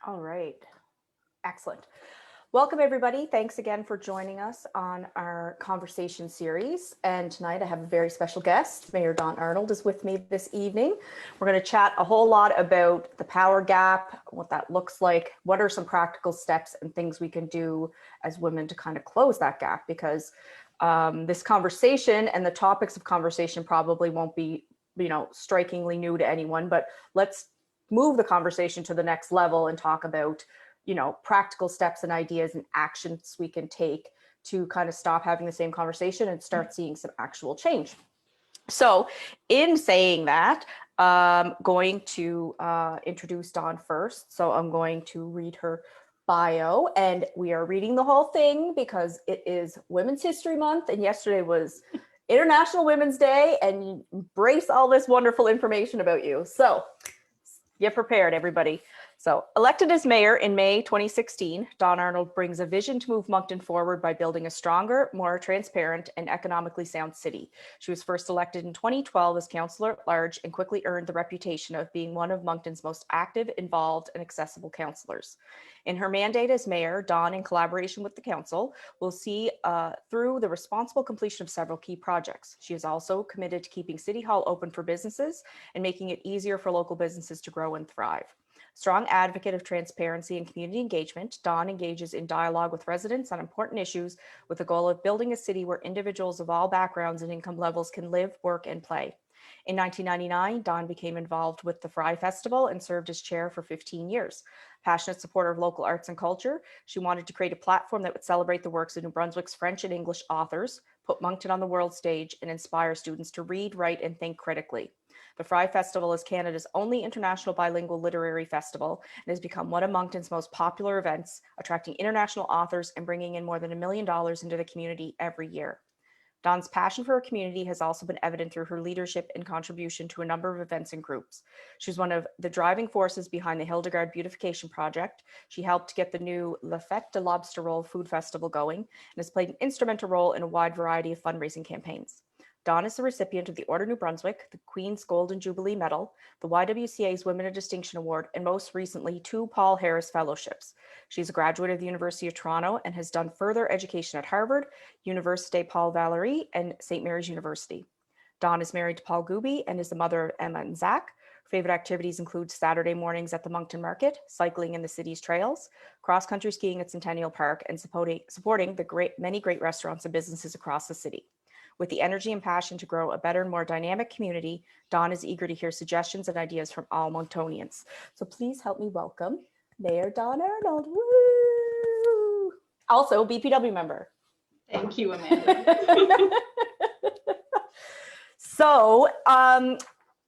All right. Excellent. Welcome, everybody. Thanks again for joining us on our conversation series. And tonight I have a very special guest. Mayor Don Arnold is with me this evening. We're going to chat a whole lot about the power gap, what that looks like, what are some practical steps and things we can do as women to kind of close that gap, because this conversation and the topics of conversation probably won't be, strikingly new to anyone, but let's move the conversation to the next level and talk about practical steps and ideas and actions we can take to kind of stop having the same conversation and start seeing some actual change. So in saying that, I'm going to introduce Dawn first. So I'm going to read her bio, and we are reading the whole thing because it is Women's History Month, and yesterday was International Women's Day, and embrace all this wonderful information about you. So get prepared, everybody. So, elected as mayor in May 2016, Dawn Arnold brings a vision to move Moncton forward by building a stronger, more transparent, and economically sound city. She was first elected in 2012 as councillor at large and quickly earned the reputation of being one of Moncton's most active, involved, and accessible councillors. In her mandate as mayor, Dawn, in collaboration with the council, will see through the responsible completion of several key projects. She is also committed to keeping City Hall open for businesses and making it easier for local businesses to grow and thrive. Strong advocate of transparency and community engagement, Dawn engages in dialogue with residents on important issues with the goal of building a city where individuals of all backgrounds and income levels can live, work, and play. In 1999, Dawn became involved with the Fry Festival and served as chair for 15 years. Passionate supporter of local arts and culture, she wanted to create a platform that would celebrate the works of New Brunswick's French and English authors, put Moncton on the world stage, and inspire students to read, write, and think critically. The Fry Festival is Canada's only international bilingual literary festival and has become one of Moncton's most popular events, attracting international authors and bringing in more than $1 million into the community every year. Dawn's passion for her community has also been evident through her leadership and contribution to a number of events and groups. She's one of the driving forces behind the Hildegard Beautification Project. She helped get the new La Fête de Lobster Roll food festival going and has played an instrumental role in a wide variety of fundraising campaigns. Dawn is the recipient of the Order New Brunswick, the Queen's Golden Jubilee Medal, the YWCA's Women of Distinction Award, and most recently, 2 Paul Harris Fellowships. She's a graduate of the University of Toronto and has done further education at Harvard, Université Paul Valéry, and St. Mary's University. Dawn is married to Paul Gooby and is the mother of Emma and Zach. Her favorite activities include Saturday mornings at the Moncton Market, cycling in the city's trails, cross-country skiing at Centennial Park, and supporting the many great restaurants and businesses across the city. With the energy and passion to grow a better and more dynamic community, Dawn is eager to hear suggestions and ideas from all Monctonians. So please help me welcome Mayor Dawn Arnold. Woo! Also, BPW member. Thank you, Amanda. So,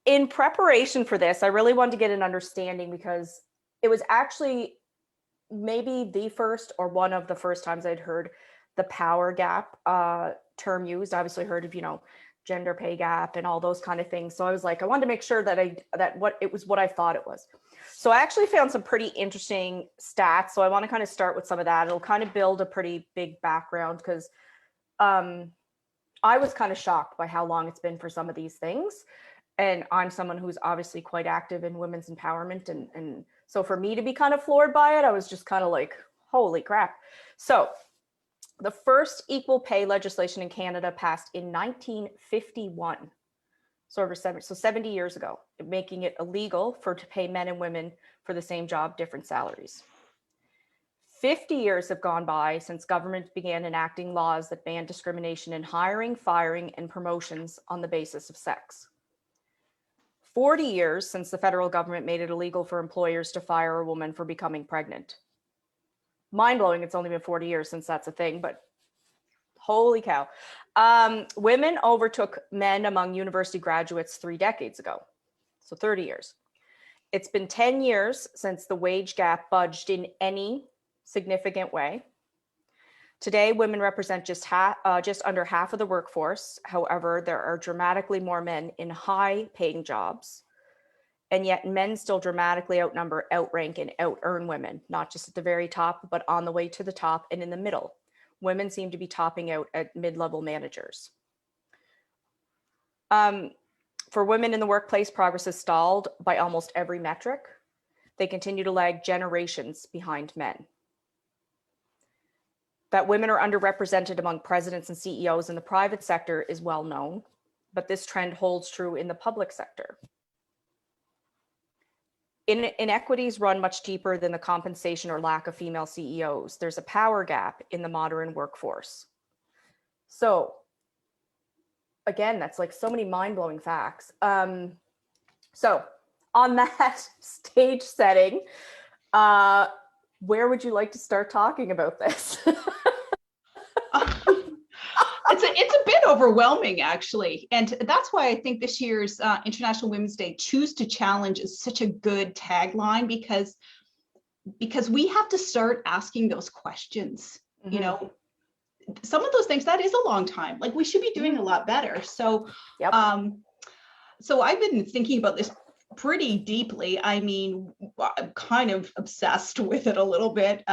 in preparation for this, I really wanted to get an understanding because it was actually maybe the first or one of the first times I'd heard the power gap term used. I obviously heard of, gender pay gap and all those kind of things. So I was like, I wanted to make sure that what it was what I thought it was. So I actually found some pretty interesting stats. So I want to kind of start with some of that. It'll kind of build a pretty big background because I was kind of shocked by how long it's been for some of these things. And I'm someone who's obviously quite active in women's empowerment. And so for me to be kind of floored by it, I was just kind of like, holy crap. So the first equal pay legislation in Canada passed in 1951, so over 70 years ago, making it illegal to pay men and women for the same job, different salaries. 50 years have gone by since government began enacting laws that ban discrimination in hiring, firing, and promotions on the basis of sex. 40 years since the federal government made it illegal for employers to fire a woman for becoming pregnant. Mind-blowing, it's only been 40 years since that's a thing, but holy cow. Women overtook men among university graduates 3 decades ago, so 30 years. It's been 10 years since the wage gap budged in any significant way. Today, women represent just under half of the workforce. However, there are dramatically more men in high-paying jobs. And yet men still dramatically outrank, and out-earn women, not just at the very top, but on the way to the top and in the middle. Women seem to be topping out at mid-level managers. For women in the workplace, progress is stalled by almost every metric. they continue to lag generations behind men. That women are underrepresented among presidents and CEOs in the private sector is well known, but this trend holds true in the public sector. Inequities run much deeper than the compensation or lack of female CEOs. There's a power gap in the modern workforce. So again, that's like so many mind-blowing facts. So on that stage setting, where would you like to start talking about this? It's a bit overwhelming, actually. And that's why I think this year's International Women's Day, Choose to Challenge, is such a good tagline, because we have to start asking those questions. Mm-hmm. You know, some of those things, that is a long time. Like, we should be doing a lot better. So, yep. So I've been thinking about this pretty deeply. I mean, I'm kind of obsessed with it a little bit,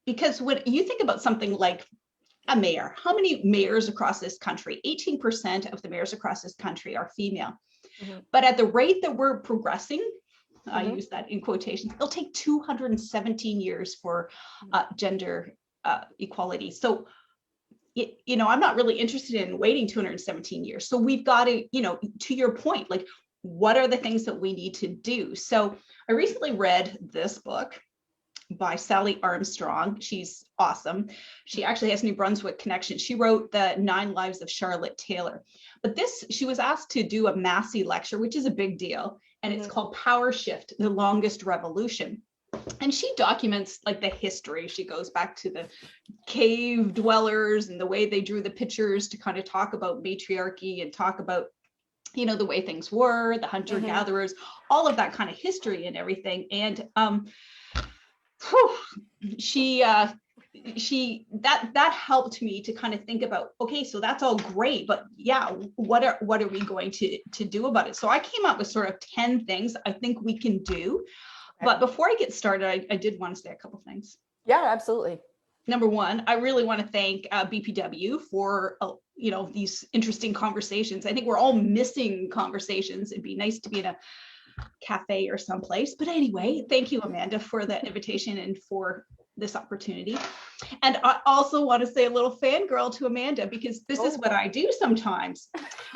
because when you think about something like a mayor, how many mayors across this country? 18% of the mayors across this country are female. Mm-hmm. But at the rate that we're progressing, I use that in quotations, it'll take 217 years for gender equality. So, you know, I'm not really interested in waiting 217 years. So we've got to, you know, to your point, like, what are the things that we need to do? So I recently read this book by Sally Armstrong. She's awesome. She actually has New Brunswick connection. She wrote the 9 Lives of Charlotte Taylor. But she was asked to do a Massey lecture, which is a big deal. And it's called Power Shift, the Longest Revolution. And she documents like the history. She goes back to the cave dwellers and the way they drew the pictures to kind of talk about matriarchy and talk about, you know, the way things were, the hunter-gatherers, all of that kind of history and everything. And that helped me to kind of think about, okay, so that's all great, but yeah, what are we going to do about it? So I came up with sort of 10 things I think we can do. Okay. But before I get started, I did want to say a couple things. Yeah, absolutely. Number one, I really want to thank BPW for you know, these interesting conversations. I think we're all missing conversations. It'd be nice to be in a cafe or someplace. But anyway, thank you, Amanda, for that invitation and for this opportunity. And I also want to say a little fangirl to Amanda, because this is what I do sometimes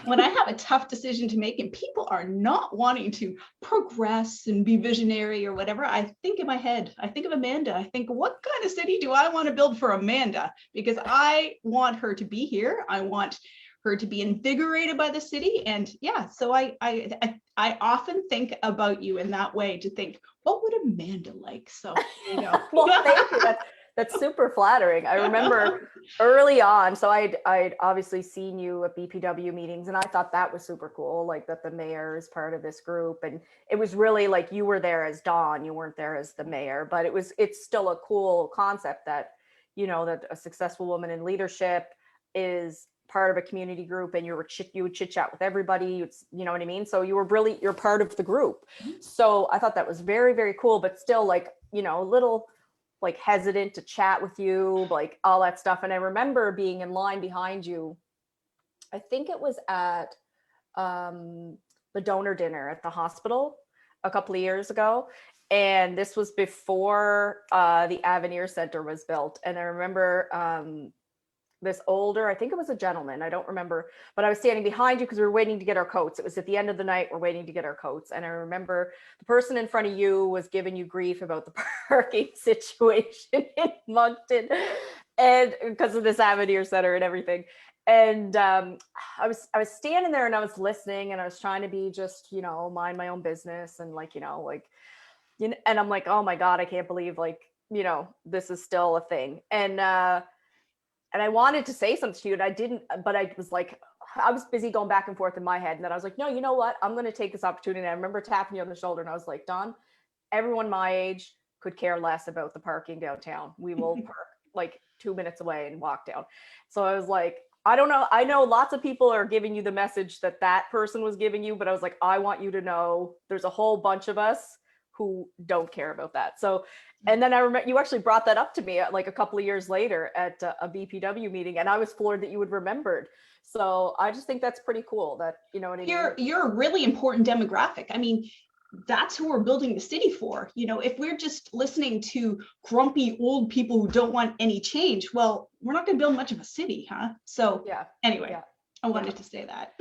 when I have a tough decision to make and people are not wanting to progress and be visionary or whatever. I think in my head, I think of Amanda. I think, what kind of city do I want to build for Amanda? Because I want her to be here. I want her to be invigorated by the city. And yeah, so I often think about you in that way, to think, what would Amanda like? So, you know. Well, thank you. That's super flattering. I remember early on, so I'd obviously seen you at BPW meetings, and I thought that was super cool, like that the mayor is part of this group. And it was really like you were there as Dawn, you weren't there as the mayor, but it's still a cool concept that, you know, that a successful woman in leadership is part of a community group, and you would chit chat with everybody. You know what I mean? So you're part of the group. So I thought that was very, very cool, but still, like, you know, a little like hesitant to chat with you, like all that stuff. And I remember being in line behind you. I think it was at the donor dinner at the hospital a couple of years ago. And this was before the Avenir Center was built. And I remember this older, I think it was a gentleman, I don't remember, but I was standing behind you because we were waiting to get our coats. It was at the end of the night, we're waiting to get our coats. And I remember the person in front of you was giving you grief about the parking situation in Moncton, and because of this Avenir Center and everything. And I was standing there and I was listening, and I was trying to be just, you know, mind my own business, and like, you know, like, you know, and I'm like, oh my God, I can't believe, like, you know, this is still a thing. And I wanted to say something to you, and I didn't, but I was like, I was busy going back and forth in my head. And then I was like, no, you know what? I'm going to take this opportunity. And I remember tapping you on the shoulder, and I was like, Dawn, everyone my age could care less about the parking downtown. We will park like 2 minutes away and walk down. So I was like, I don't know. I know lots of people are giving you the message that person was giving you, but I was like, I want you to know there's a whole bunch of us who don't care about that. So, and then I remember you actually brought that up to me like a couple of years later at a BPW meeting, and I was floored that you had remembered. So I just think that's pretty cool that, you know what I mean? You're a really important demographic. I mean, that's who we're building the city for. You know, if we're just listening to grumpy old people who don't want any change, well, we're not going to build much of a city, huh? So Yeah. anyway, Yeah. I wanted to say that.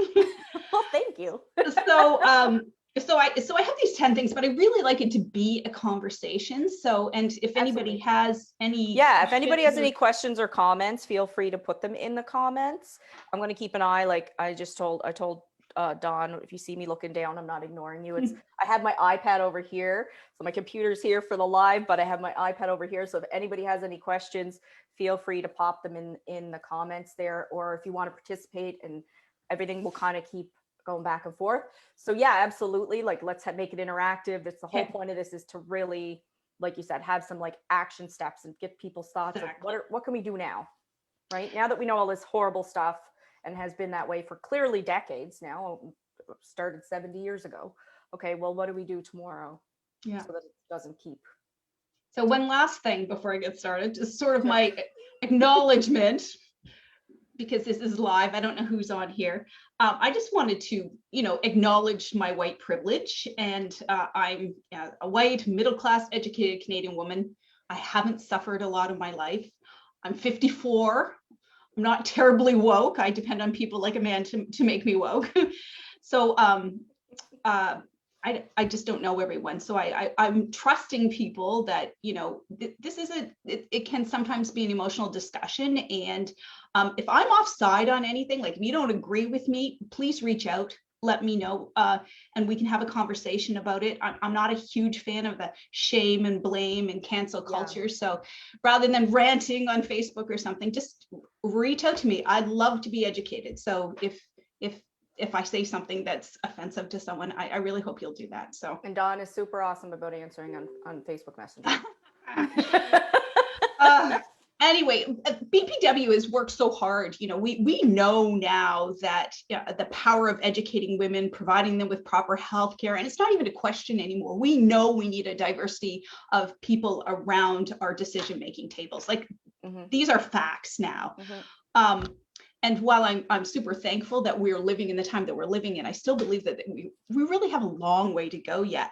Well, thank you. So I have these 10 things, but I really like it to be a conversation. So, and if anybody Absolutely. has any Yeah, if anybody has questions any questions or comments, feel free to put them in the comments. I'm going to keep an eye, like I told Dawn, if you see me looking down, I'm not ignoring you. I have my iPad over here. So my computer's here for the live, but I have my iPad over here. So if anybody has any questions, feel free to pop them in the comments there, or if you want to participate, and everything will kind of keep going back and forth. So yeah, absolutely. Like, let's make it interactive. That's the whole point of this, is to really, like you said, have some like action steps and get people's thoughts of what can we do now, right? Now that we know all this horrible stuff, and has been that way for clearly decades now, started 70 years ago. Okay, well, what do we do tomorrow so that it doesn't keep? So one last thing before I get started, just sort of my acknowledgement, because this is live. I don't know who's on here. I just wanted to, acknowledge my white privilege. And I'm a white, middle-class, educated Canadian woman. I haven't suffered a lot of my life. I'm 54. I'm not terribly woke. I depend on people like a man to make me woke. So I just don't know everyone. So I'm trusting people that, this isn't, it can sometimes be an emotional discussion. And if I'm offside on anything, like if you don't agree with me, please reach out, let me know, and we can have a conversation about it. I'm not a huge fan of the shame and blame and cancel culture. Yeah. So rather than ranting on Facebook or something, just reach out to me. I'd love to be educated. So if I say something that's offensive to someone, I really hope you'll do that. So. And Dawn is super awesome about answering on Facebook Messenger. Anyway, BPW has worked so hard. We know now that the power of educating women, providing them with proper health care, and it's not even a question anymore. We know we need a diversity of people around our decision-making tables. Like, these are facts now. And while I'm super thankful that we're living in the time that we're living in, I still believe that we really have a long way to go yet.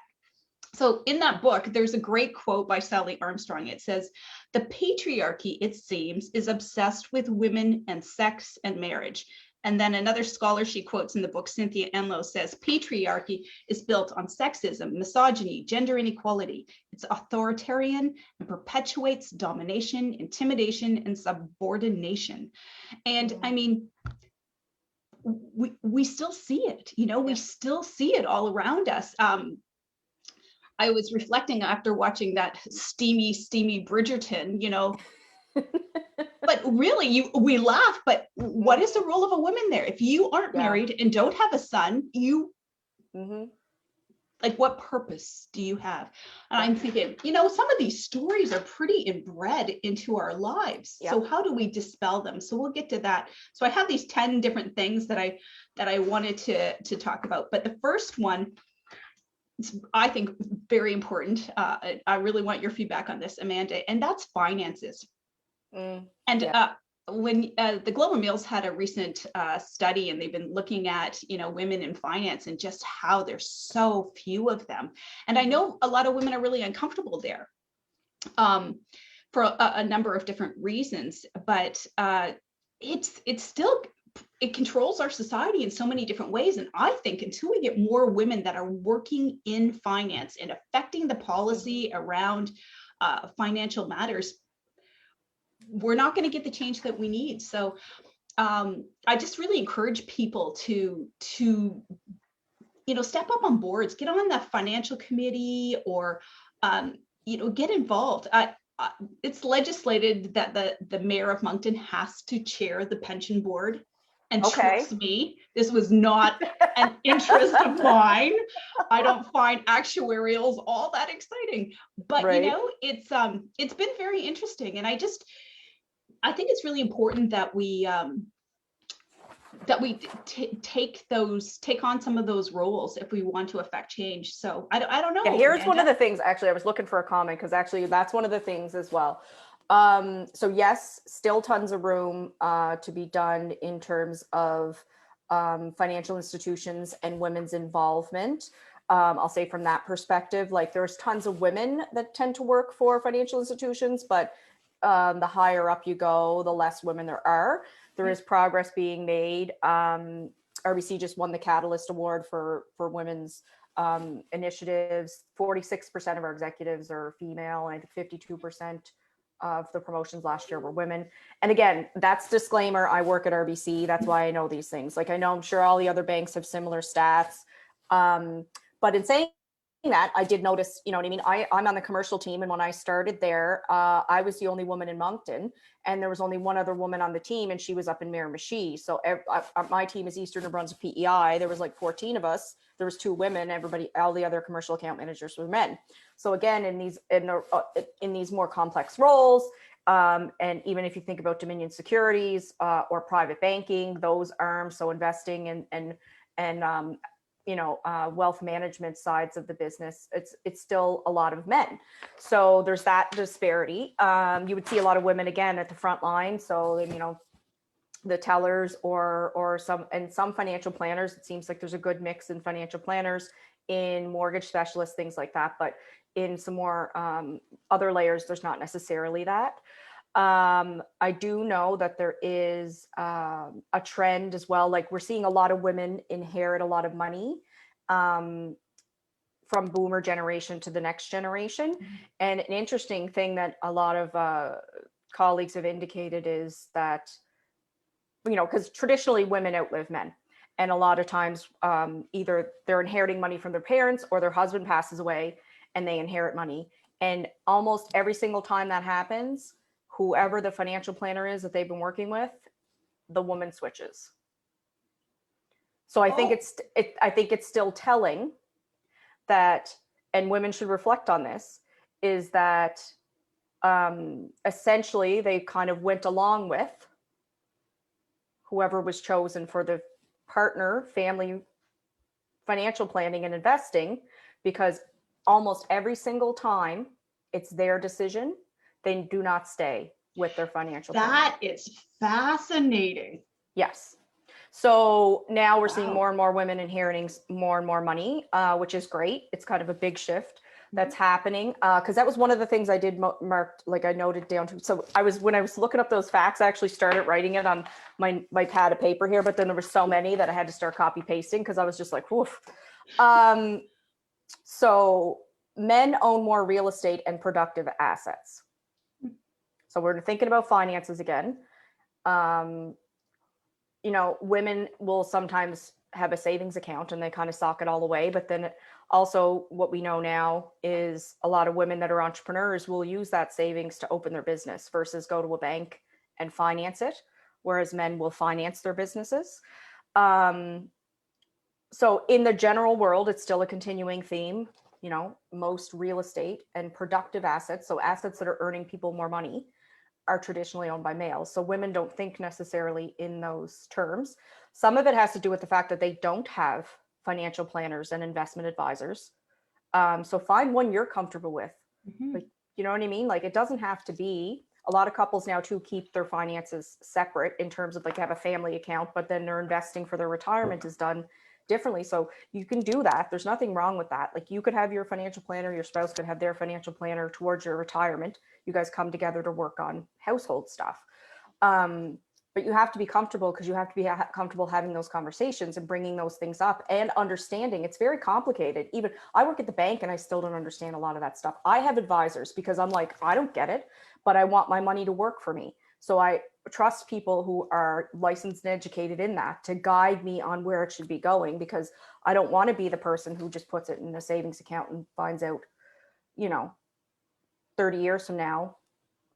So in that book, there's a great quote by Sally Armstrong. It says, "The patriarchy, it seems, is obsessed with women and sex and marriage." And then another scholar she quotes in the book, Cynthia Enlow, says, "Patriarchy is built on sexism, misogyny, gender inequality. It's authoritarian and perpetuates domination, intimidation, and subordination." And I mean, we still see it, we still see it all around us. I was reflecting after watching that steamy Bridgerton, but really we laugh, but what is the role of a woman there? If you aren't married and don't have a son, like, what purpose do you have? And I'm thinking, some of these stories are pretty inbred into our lives. So how do we dispel them? So we'll get to that. So I have these 10 different things that I wanted to talk about. But the first one, I think, very important. I really want your feedback on this, Amanda, and that's finances. When the Globe and Mail's had a recent study, and they've been looking at women in finance and just how there's so few of them. And I know a lot of women are really uncomfortable there for a number of different reasons, but it's still, it controls our society in so many different ways. And I think until we get more women that are working in finance and affecting the policy around financial matters, we're not going to get the change that we need. So I just really encourage people to step up on boards, get on the financial committee, or get involved. It's legislated that the mayor of Moncton has to chair the pension board. And trust me, this was not an interest of mine. I don't find actuarials all that exciting, but it's been very interesting. And I think it's really important that we take on some of those roles if we want to affect change. So I don't know. Yeah, here's one of the things. Actually, I was looking for a comment, because actually that's one of the things as well. So yes, still tons of room to be done in terms of financial institutions and women's involvement. I'll say from that perspective, like there's tons of women that tend to work for financial institutions, but the higher up you go, the less women there are. There is progress being made. RBC just won the Catalyst Award for women's initiatives. 46% of our executives are female, and I think 52% of the promotions last year were women. And again, that's disclaimer. I work at RBC. That's why I know these things. Like I know, I'm sure all the other banks have similar stats. But in saying that, I did notice, you know what I mean? I'm on the commercial team. And when I started there, I was the only woman in Moncton, and there was only one other woman on the team, and she was up in Miramichi. So my team is Eastern New Brunswick PEI. There was like 14 of us. There was 2 women. Everybody, all the other commercial account managers were men. So again, in these more complex roles, and even if you think about Dominion Securities or private banking, those arms, so investing and wealth management sides of the business, it's still a lot of men. So there's that disparity. You would see a lot of women again at the front line. So, the tellers or some financial planners. It seems like there's a good mix in financial planners, in mortgage specialists, things like that. But in some more other layers, there's not necessarily that. I do know that there is a trend as well. Like we're seeing a lot of women inherit a lot of money from boomer generation to the next generation. Mm-hmm. And an interesting thing that a lot of colleagues have indicated is that, because traditionally women outlive men. And a lot of times either they're inheriting money from their parents or their husband passes away and they inherit money. And almost every single time that happens, whoever the financial planner is that they've been working with, the woman switches. So I think it's still telling that, and women should reflect on this, is that essentially they kind of went along with whoever was chosen for the partner, family, financial planning and investing, because almost every single time it's their decision. They do not stay with their financial planner. That is fascinating. Yes. So now we're seeing more and more women inheriting more and more money, which is great. It's kind of a big shift that's happening, because that was one of the things I did marked, like I noted down to. So when I was looking up those facts, I actually started writing it on my pad of paper here, but then there were so many that I had to start copy pasting because I was just like, woof. So men own more real estate and productive assets. So we're thinking about finances again. Women will sometimes have a savings account and they kind of sock it all away. But then also what we know now is a lot of women that are entrepreneurs will use that savings to open their business versus go to a bank and finance it, whereas men will finance their businesses. So in the general world, it's still a continuing theme. Most real estate and productive assets, so assets that are earning people more money, are traditionally owned by males. So women don't think necessarily in those terms. Some of it has to do with the fact that they don't have financial planners and investment advisors. So find one you're comfortable with. Mm-hmm. Like, you know what I mean? Like it doesn't have to be. A lot of couples now too keep their finances separate in terms of like have a family account, but then their investing for their retirement is done differently. So you can do that. There's nothing wrong with that. Like you could have your financial planner, your spouse could have their financial planner towards your retirement. You guys come together to work on household stuff. But you have to be comfortable, because you have to be comfortable having those conversations and bringing those things up and understanding. It's very complicated. Even I work at the bank and I still don't understand a lot of that stuff. I have advisors because I'm like, I don't get it, but I want my money to work for me. So I trust people who are licensed and educated in that to guide me on where it should be going, because I don't want to be the person who just puts it in a savings account and finds out, 30 years from now,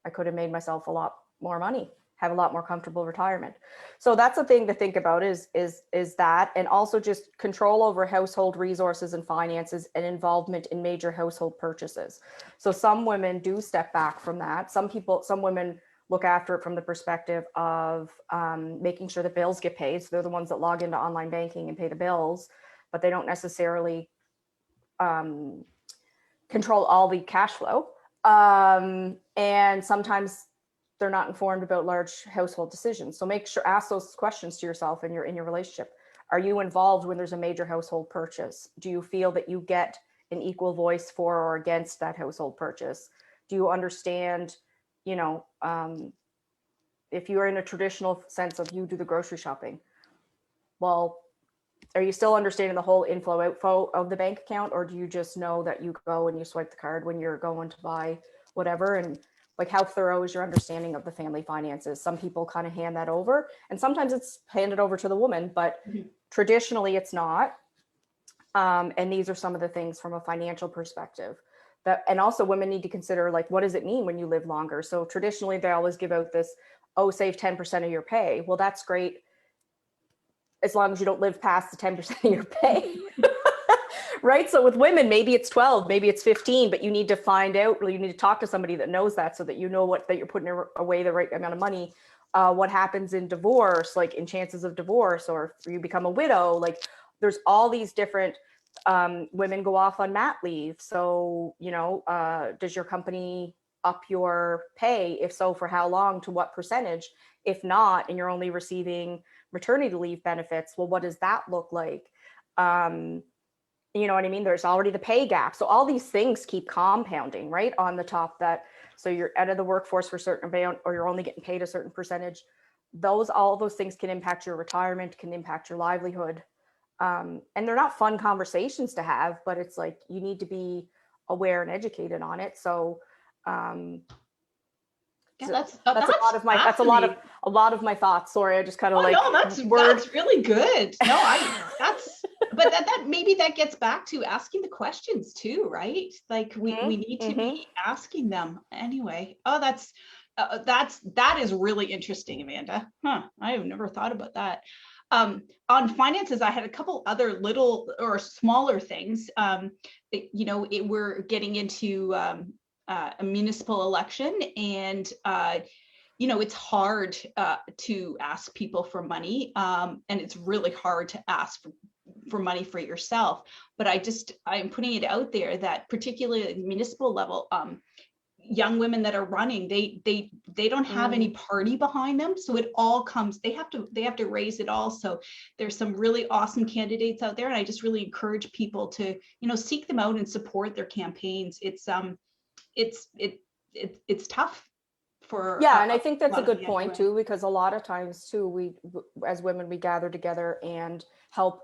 I could have made myself a lot more money, have a lot more comfortable retirement. So that's a thing to think about is that, and also just control over household resources and finances and involvement in major household purchases. So some women do step back from that. Some women look after it from the perspective of making sure the bills get paid. So they're the ones that log into online banking and pay the bills, but they don't necessarily control all the cash flow. And sometimes they're not informed about large household decisions. So ask those questions to yourself in your relationship. Are you involved when there's a major household purchase? Do you feel that you get an equal voice for or against that household purchase? Do you understand, you know, if you're in a traditional sense of you do the grocery shopping, well, are you still understanding the whole inflow outflow of the bank account, or do you just know that you go and you swipe the card when you're going to buy whatever? And like, how thorough is your understanding of the family finances? Some people kind of hand that over, and sometimes it's handed over to the woman, but traditionally it's not. And these are some of the things from a financial perspective that, and also women need to consider, like, what does it mean when you live longer? So traditionally they always give out this, oh, save 10% of your pay. Well, that's great, as long as you don't live past the 10% of your pay. Right? So with women, maybe it's 12, maybe it's 15, but you need to find out, you need to talk to somebody that knows that, so that you know that you're putting away the right amount of money. What happens in divorce, like in chances of divorce, or if you become a widow, like there's all these different, women go off on mat leave. So, you know, does your company up your pay? If so, for how long, to what percentage? If not, and you're only receiving maternity leave benefits, well, what does that look like? You know what I mean? There's already the pay gap. So all these things keep compounding, right, on the top that, so you're out of the workforce for a certain amount, or you're only getting paid a certain percentage. All those things can impact your retirement, can impact your livelihood. And they're not fun conversations to have, but it's like, you need to be aware and educated on it. So, Yeah, so that's that's a lot of my thoughts. Sorry, I just kind of no, that's really good. No, but that maybe that gets back to asking the questions too, right? Like we need to be asking them anyway. Oh, that is really interesting, Amanda. I have never thought about that. On finances, I had a couple other little or smaller things. You know, we're getting into a municipal election, and you know, it's hard to ask people for money, and it's really hard to ask for money for yourself. But I'm putting it out there that particularly at the municipal level, young women that are running, they don't have any party behind them, so it all comes, they have to raise it all. So there's some really awesome candidates out there, and I just really encourage people to, you know, seek them out and support their campaigns. It's tough for and I think that's a good point too, because a lot of times too, we as women, we gather together and help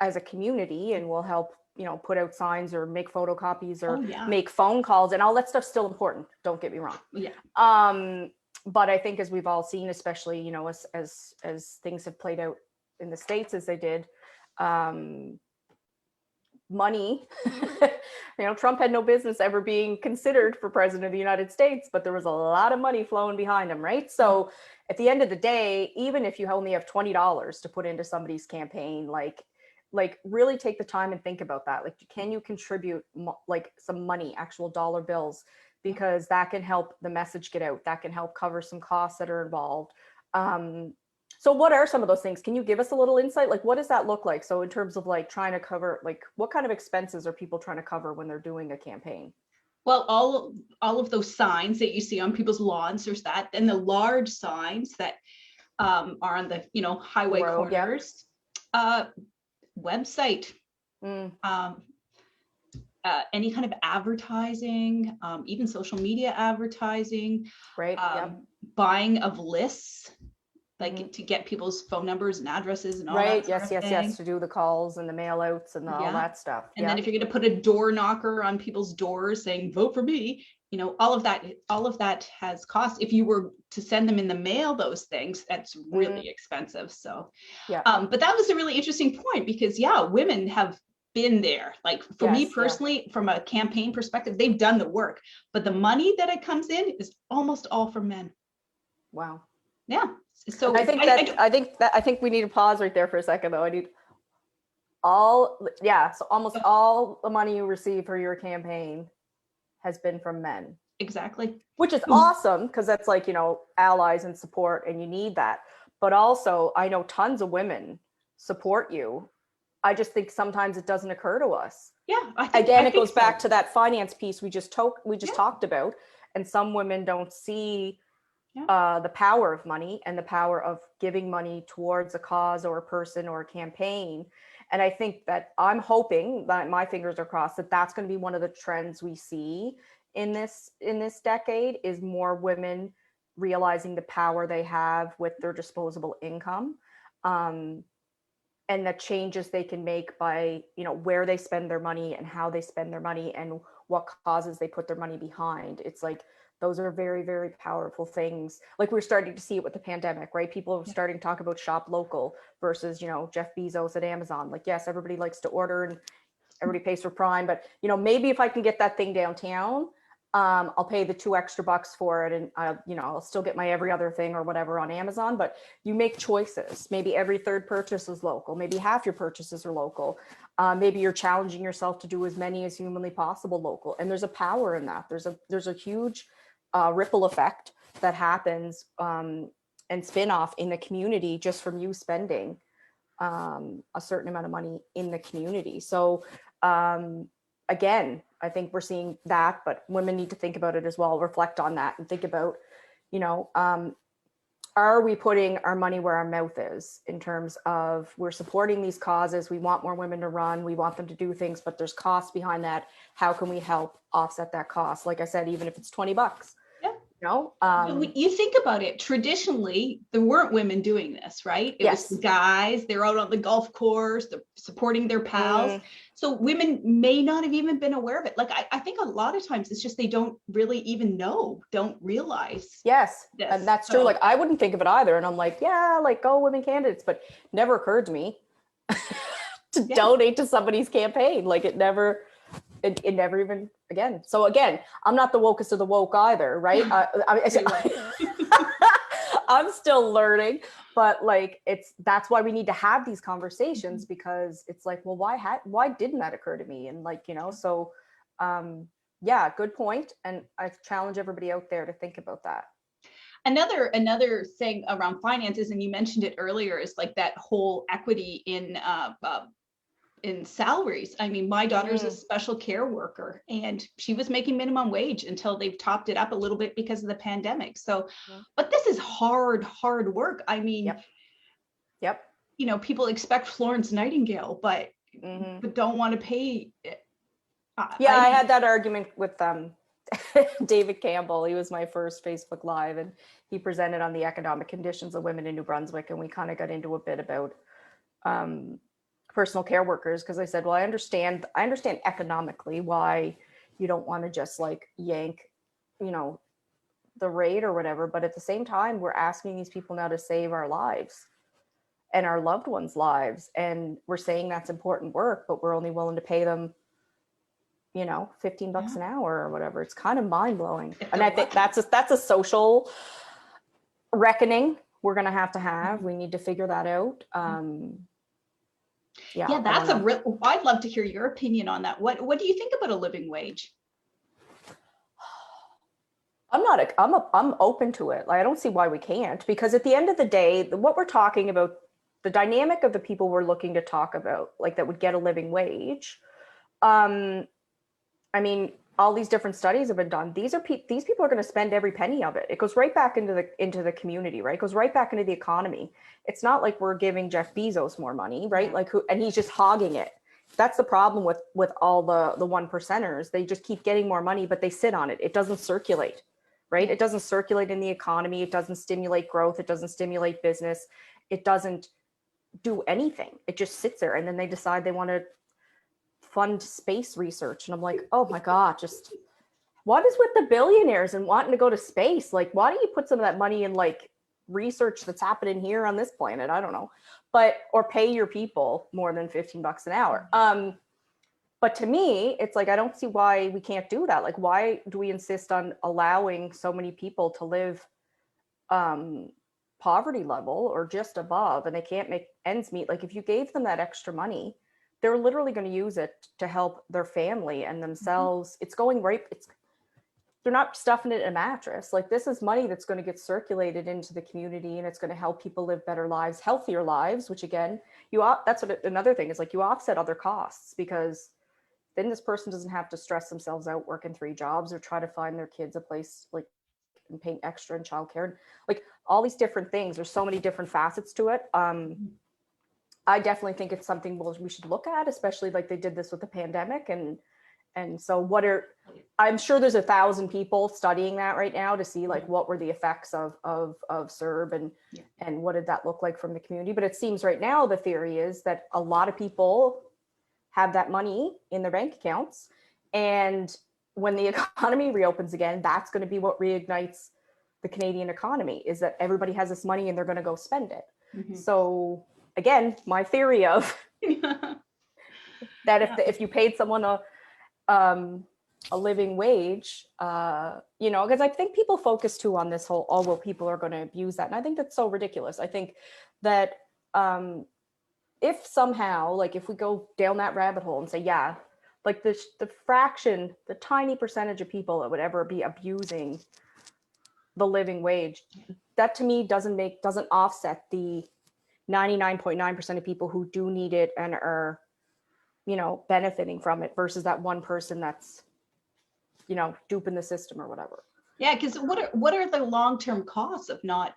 as a community, and we'll help, you know, put out signs or make photocopies or make phone calls, and all that stuff's still important, don't get me wrong. But I think, as we've all seen, especially, you know, as things have played out in the States as they did, money, you know, Trump had no business ever being considered for president of the United States, but there was a lot of money flowing behind him, right? So at the end of the day, even if you only have $20 to put into somebody's campaign, like really take the time and think about that. Like, can you contribute like some money, actual dollar bills, because that can help the message get out, that can help cover some costs that are involved. So what are some of those things? Can you give us a little insight? Like, what does that look like? So in terms of like trying to cover, like, what kind of expenses are people trying to cover when they're doing a campaign? Well, all of those signs that you see on people's lawns, there's that, and the large signs that are on the, you know, highway corners, website, any kind of advertising, even social media advertising, right? Buying of lists, like to get people's phone numbers and addresses and all that sort of thing. Yes, to do the calls and the mail outs and all that stuff. And then if you're going to put a door knocker on people's doors saying vote for me, you know, all of that has cost. If you were to send them in the mail, those things, that's really expensive. So but that was a really interesting point, because women have been there. Like for me personally, from a campaign perspective, they've done the work, but the money that it comes in is almost all from men. Wow. Yeah. So I think we need to pause right there for a second, though. So almost all the money you receive for your campaign has been from men. Exactly. Which is awesome, because that's like, you know, allies and support, and you need that. But also, I know tons of women support you. I just think sometimes it doesn't occur to us. Yeah. It goes back to that finance piece we just talked about, and some women don't see the power of money and the power of giving money towards a cause or a person or a campaign. And I think that I'm hoping that my fingers are crossed that that's going to be one of the trends we see in this decade, is more women realizing the power they have with their disposable income, and the changes they can make by, where they spend their money and how they spend their money and what causes they put their money behind. It's like, those are very, very powerful things. Like, we're starting to see it with the pandemic, right? People are starting to talk about shop local versus, Jeff Bezos at Amazon. Like, yes, everybody likes to order and everybody pays for Prime, but maybe if I can get that thing downtown, I'll pay the $2 extra for it, and I'll still get my every other thing or whatever on Amazon. But you make choices. Maybe every third purchase is local. Maybe half your purchases are local. Maybe you're challenging yourself to do as many as humanly possible local. And there's a power in that. There's a huge ripple effect that happens, and spin off in the community just from you spending a certain amount of money in the community. So again, I think we're seeing that, but women need to think about it as well, reflect on that and think about, are we putting our money where our mouth is, in terms of, we're supporting these causes, we want more women to run, we want them to do things, but there's costs behind that. How can we help offset that cost? Like I said, even if it's $20, you think about it, traditionally there weren't women doing this, right? It was the guys. They're out on the golf course, they're supporting their pals. So women may not have even been aware of it. Like, I think a lot of times it's just they don't really even know, don't realize. Yes, and that's true. Like, I wouldn't think of it either, and I'm like, yeah, like, go women candidates, but never occurred to me to donate to somebody's campaign. Like, it never even, again. So again, I'm not the wokest of the woke either, right? I'm still learning, but like, that's why we need to have these conversations, because it's like, well, why didn't that occur to me? And like, so yeah, good point. And I challenge everybody out there to think about that. Another thing around finances, and you mentioned it earlier, is like that whole equity in salaries. I mean, my daughter's a special care worker, and she was making minimum wage until they've topped it up a little bit because of the pandemic. So, but this is hard work. I mean, yep. People expect Florence Nightingale, but don't want to pay. I had that argument with David Campbell. He was my first Facebook Live, and he presented on the economic conditions of women in New Brunswick, and we kind of got into a bit about personal care workers, because I said, well, I understand economically why you don't want to just like yank, the rate or whatever, but at the same time, we're asking these people now to save our lives and our loved ones' lives, and we're saying that's important work, but we're only willing to pay them, $15 an hour or whatever. It's kind of mind-blowing. And I think that's a social reckoning we're going to have. We need to figure that out. That's I'd love to hear your opinion on that. What do you think about a living wage? I'm open to it. Like, I don't see why we can't, because at the end of the day, what we're talking about, the dynamic of the people we're looking to talk about, like, that would get a living wage. I mean, all these different studies have been done. These people are going to spend every penny of it. It goes right back into the community, right? It goes right back into the economy. It's not like we're giving Jeff Bezos more money, right? Like, and he's just hogging it. That's the problem with all the one percenters. They just keep getting more money, but they sit on it. It doesn't circulate, right? It doesn't circulate in the economy. It doesn't stimulate growth. It doesn't stimulate business. It doesn't do anything. It just sits there, and then they decide they want to fund space research. And I'm like, oh my God, just what is with the billionaires and wanting to go to space? Like, why don't you put some of that money in like research that's happening here on this planet? I don't know, or pay your people more than $15 an hour. But to me, it's like, I don't see why we can't do that. Like, why do we insist on allowing so many people to live poverty level or just above, and they can't make ends meet? Like, if you gave them that extra money, they're literally going to use it to help their family and themselves. It's going right. They're not stuffing it in a mattress. Like, this is money that's going to get circulated into the community, and it's going to help people live better lives, healthier lives, which again, that's what another thing is, like, you offset other costs, because then this person doesn't have to stress themselves out working 3 jobs or try to find their kids a place, like and paying extra in childcare, and like all these different things. There's so many different facets to it. I definitely think it's something we should look at, especially like they did this with the pandemic. And so I'm sure there's 1,000 people studying that right now to see like what were the effects of CERB and what did that look like from the community. But it seems right now the theory is that a lot of people have that money in their bank accounts, and when the economy reopens again, that's going to be what reignites the Canadian economy, is that everybody has this money and they're going to go spend it. So again, my theory of that if you paid someone a living wage, because I think people focus too on this whole, oh, well, people are going to abuse that. And I think that's so ridiculous. I think that if somehow, like if we go down that rabbit hole and say, yeah, like the fraction, the tiny percentage of people that would ever be abusing the living wage, that to me doesn't offset the 99.9% of people who do need it and are, benefiting from it versus that one person that's, duping the system or whatever. Yeah, because what are the long-term costs of not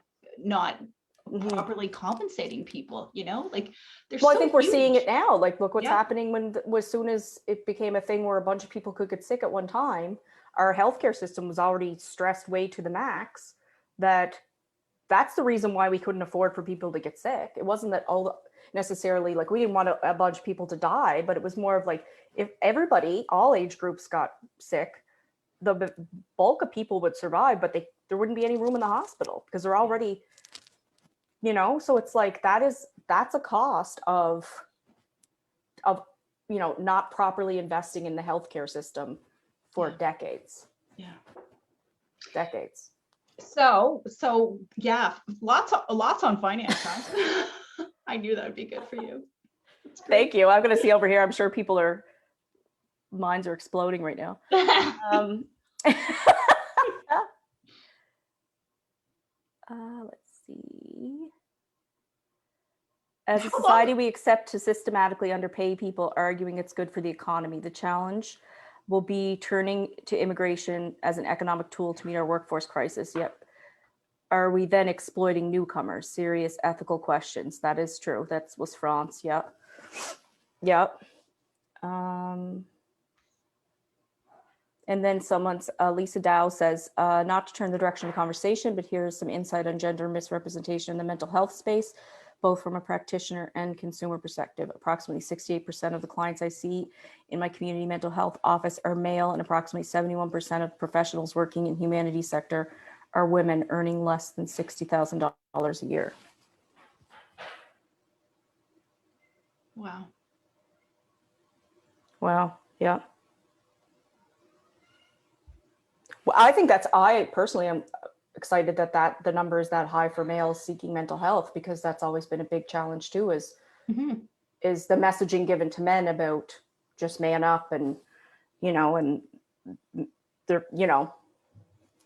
properly compensating people? Like there's. Well, I think we're seeing it now. Like, look what's happening as soon as it became a thing where a bunch of people could get sick at one time. Our healthcare system was already stressed way to the max. That's the reason why we couldn't afford for people to get sick. It wasn't that necessarily like we didn't want a bunch of people to die, but it was more of like if everybody, all age groups got sick, the bulk of people would survive, but there wouldn't be any room in the hospital because they're already, so it's like that's a cost of not properly investing in the healthcare system for decades. Yeah. Decades. So yeah, lots on finance, huh? I knew that would be good for you. Thank you. I'm going to see over here. I'm sure minds are exploding right now. Let's see. As a society, we accept to systematically underpay people, arguing it's good for the economy. The challenge will be turning to immigration as an economic tool to meet our workforce crisis. Yet, are we then exploiting newcomers? Serious ethical questions. That is true. That was France. Yep. And then Lisa Dow says, not to turn the direction of the conversation, but here's some insight on gender misrepresentation in the mental health space, both from a practitioner and consumer perspective. Approximately 68% of the clients I see in my community mental health office are male, and approximately 71% of professionals working in humanities sector are women earning less than $60,000 a year. Wow. Wow. Yeah. Well, I personally am excited that the number is that high for males seeking mental health, because that's always been a big challenge too, is the messaging given to men about just man up and, and they're,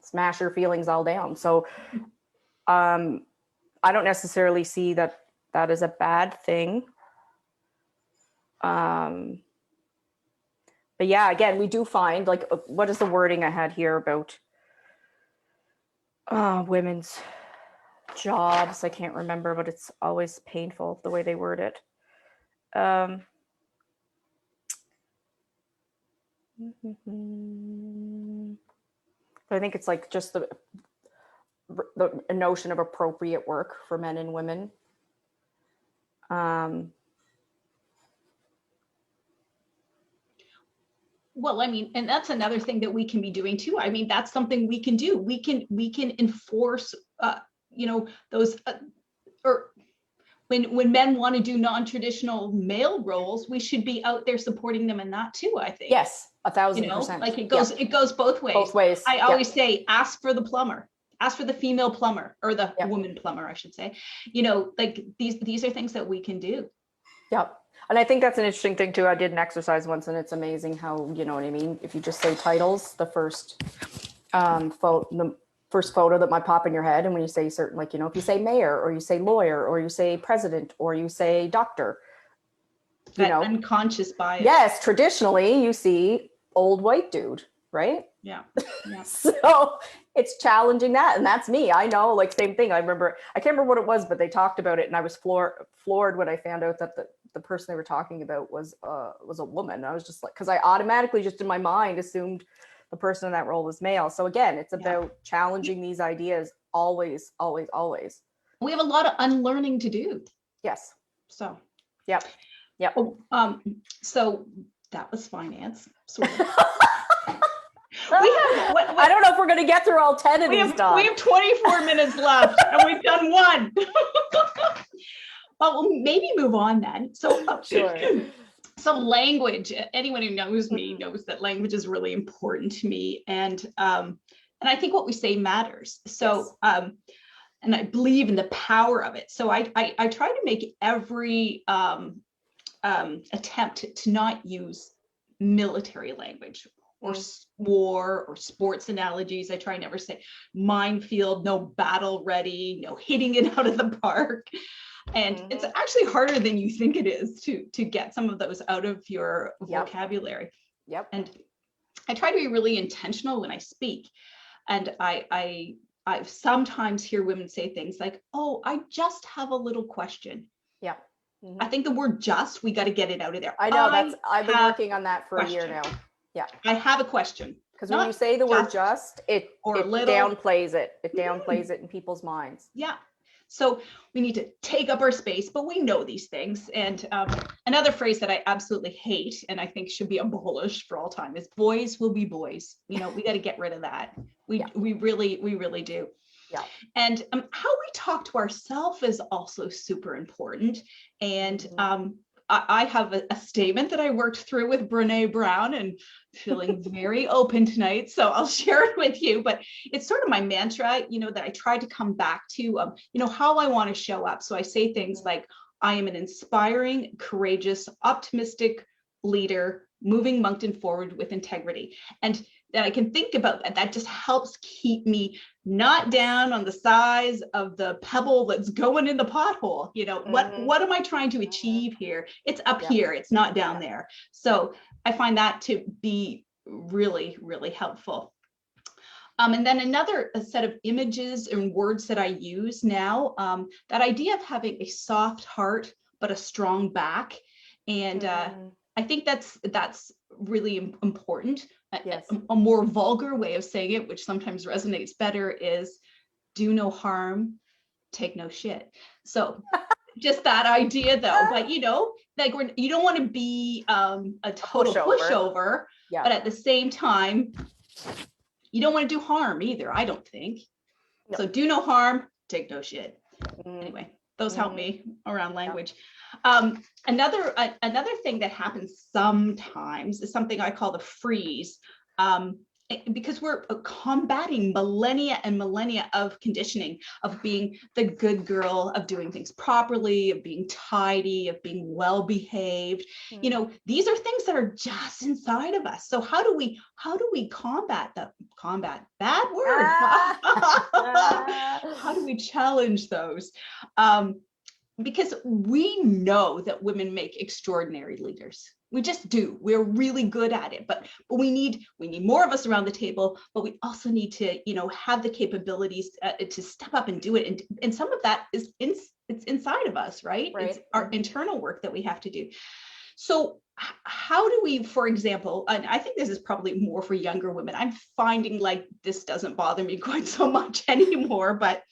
smash your feelings all down. So I don't necessarily see that is a bad thing. But yeah, again, we do find, like, what is the wording I had here about women's jobs? I can't remember, but it's always painful the way they word it. I think it's like just the notion of appropriate work for men and women. Well, I mean, and that's another thing that we can be doing too. I mean, that's something we can do. We can enforce, those, or when men want to do non-traditional male roles, we should be out there supporting them in that too, I think. Yes, 1,000%. Like it goes both ways. Both ways. I always say, ask for the plumber, ask for the female plumber, or the woman plumber, I should say. Like these are things that we can do. Yep. And I think that's an interesting thing too. I did an exercise once, and it's amazing how, you know what I mean? If you just say titles, the first photo that might pop in your head, and when you say certain, like, if you say mayor, or you say lawyer, or you say president, or you say doctor, that unconscious bias. Yes, traditionally you see old white dude, right? Yeah. Yeah. So it's challenging that. And that's me. I know, like, same thing. I can't remember what it was, but they talked about it. And I was floored when I found out that the person they were talking about was a woman. I was just like, because I automatically just in my mind assumed the person in that role was male. So again, it's about challenging these ideas always, always, always. We have a lot of unlearning to do. Yes. So, yep. Oh, so that was finance, sort of. I don't know if we're going to get through all 10 of these, Dawn. We have 24 minutes left and we've done one. Well, we'll maybe move on then. So, sure. So language, anyone who knows me knows that language is really important to me. And I think what we say matters. So, yes. And I believe in the power of it. So I try to make every attempt to not use military language or war or sports analogies. I try never say minefield, no battle ready, no hitting it out of the park. And it's actually harder than you think it is to get some of those out of your vocabulary. Yep. And I try to be really intentional when I speak. And I sometimes hear women say things like, "Oh, I just have a little question." Yeah. I think the word "just," we got to get it out of there. I know I've been working on that for a year now. Yeah. I have a question. Because when you say the word "just," it downplays it. It downplays it in people's minds. Yeah. So we need to take up our space, but we know these things. And another phrase that I absolutely hate and I think should be abolished for all time is "boys will be boys." You know, we got to get rid of that. We really do. Yeah. And how we talk to ourselves is also super important. And I have a statement that I worked through with Brene Brown and feeling very open tonight. So I'll share it with you, but it's sort of my mantra, you know, that I try to come back to, you know, how I want to show up. So I say things like, I am an inspiring, courageous, optimistic leader, moving Moncton forward with integrity. And that I can think about that. That just helps keep me not down on the size of the pebble that's going in the pothole. You know, what am I trying to achieve here? It's up here. It's not down there. So I find that to be really, really helpful. And then another set of images and words that I use now, that idea of having a soft heart, but a strong back. And I think that's really important. Yes. A more vulgar way of saying it, which sometimes resonates better, is do no harm, take no shit. So just that idea though, but you know, like you don't want to be a total pushover, but at the same time, you don't want to do harm either, I don't think. No. So do no harm, take no shit. Anyway, those help me around language. Another thing that happens sometimes is something I call the freeze, because we're combating millennia and millennia of conditioning, of being the good girl, of doing things properly, of being tidy, of being well behaved. You know, these are things that are just inside of us. So how do we combat that? Bad word. How do we challenge those? Because we know that women make extraordinary leaders. We just do. We're really good at it, but we need more of us around the table, but we also need to, you know, have the capabilities to step up and do it. And some of that is it's inside of us, right? It's our internal work that we have to do. So how do we, for example, and I think this is probably more for younger women. I'm finding like this doesn't bother me quite so much anymore, but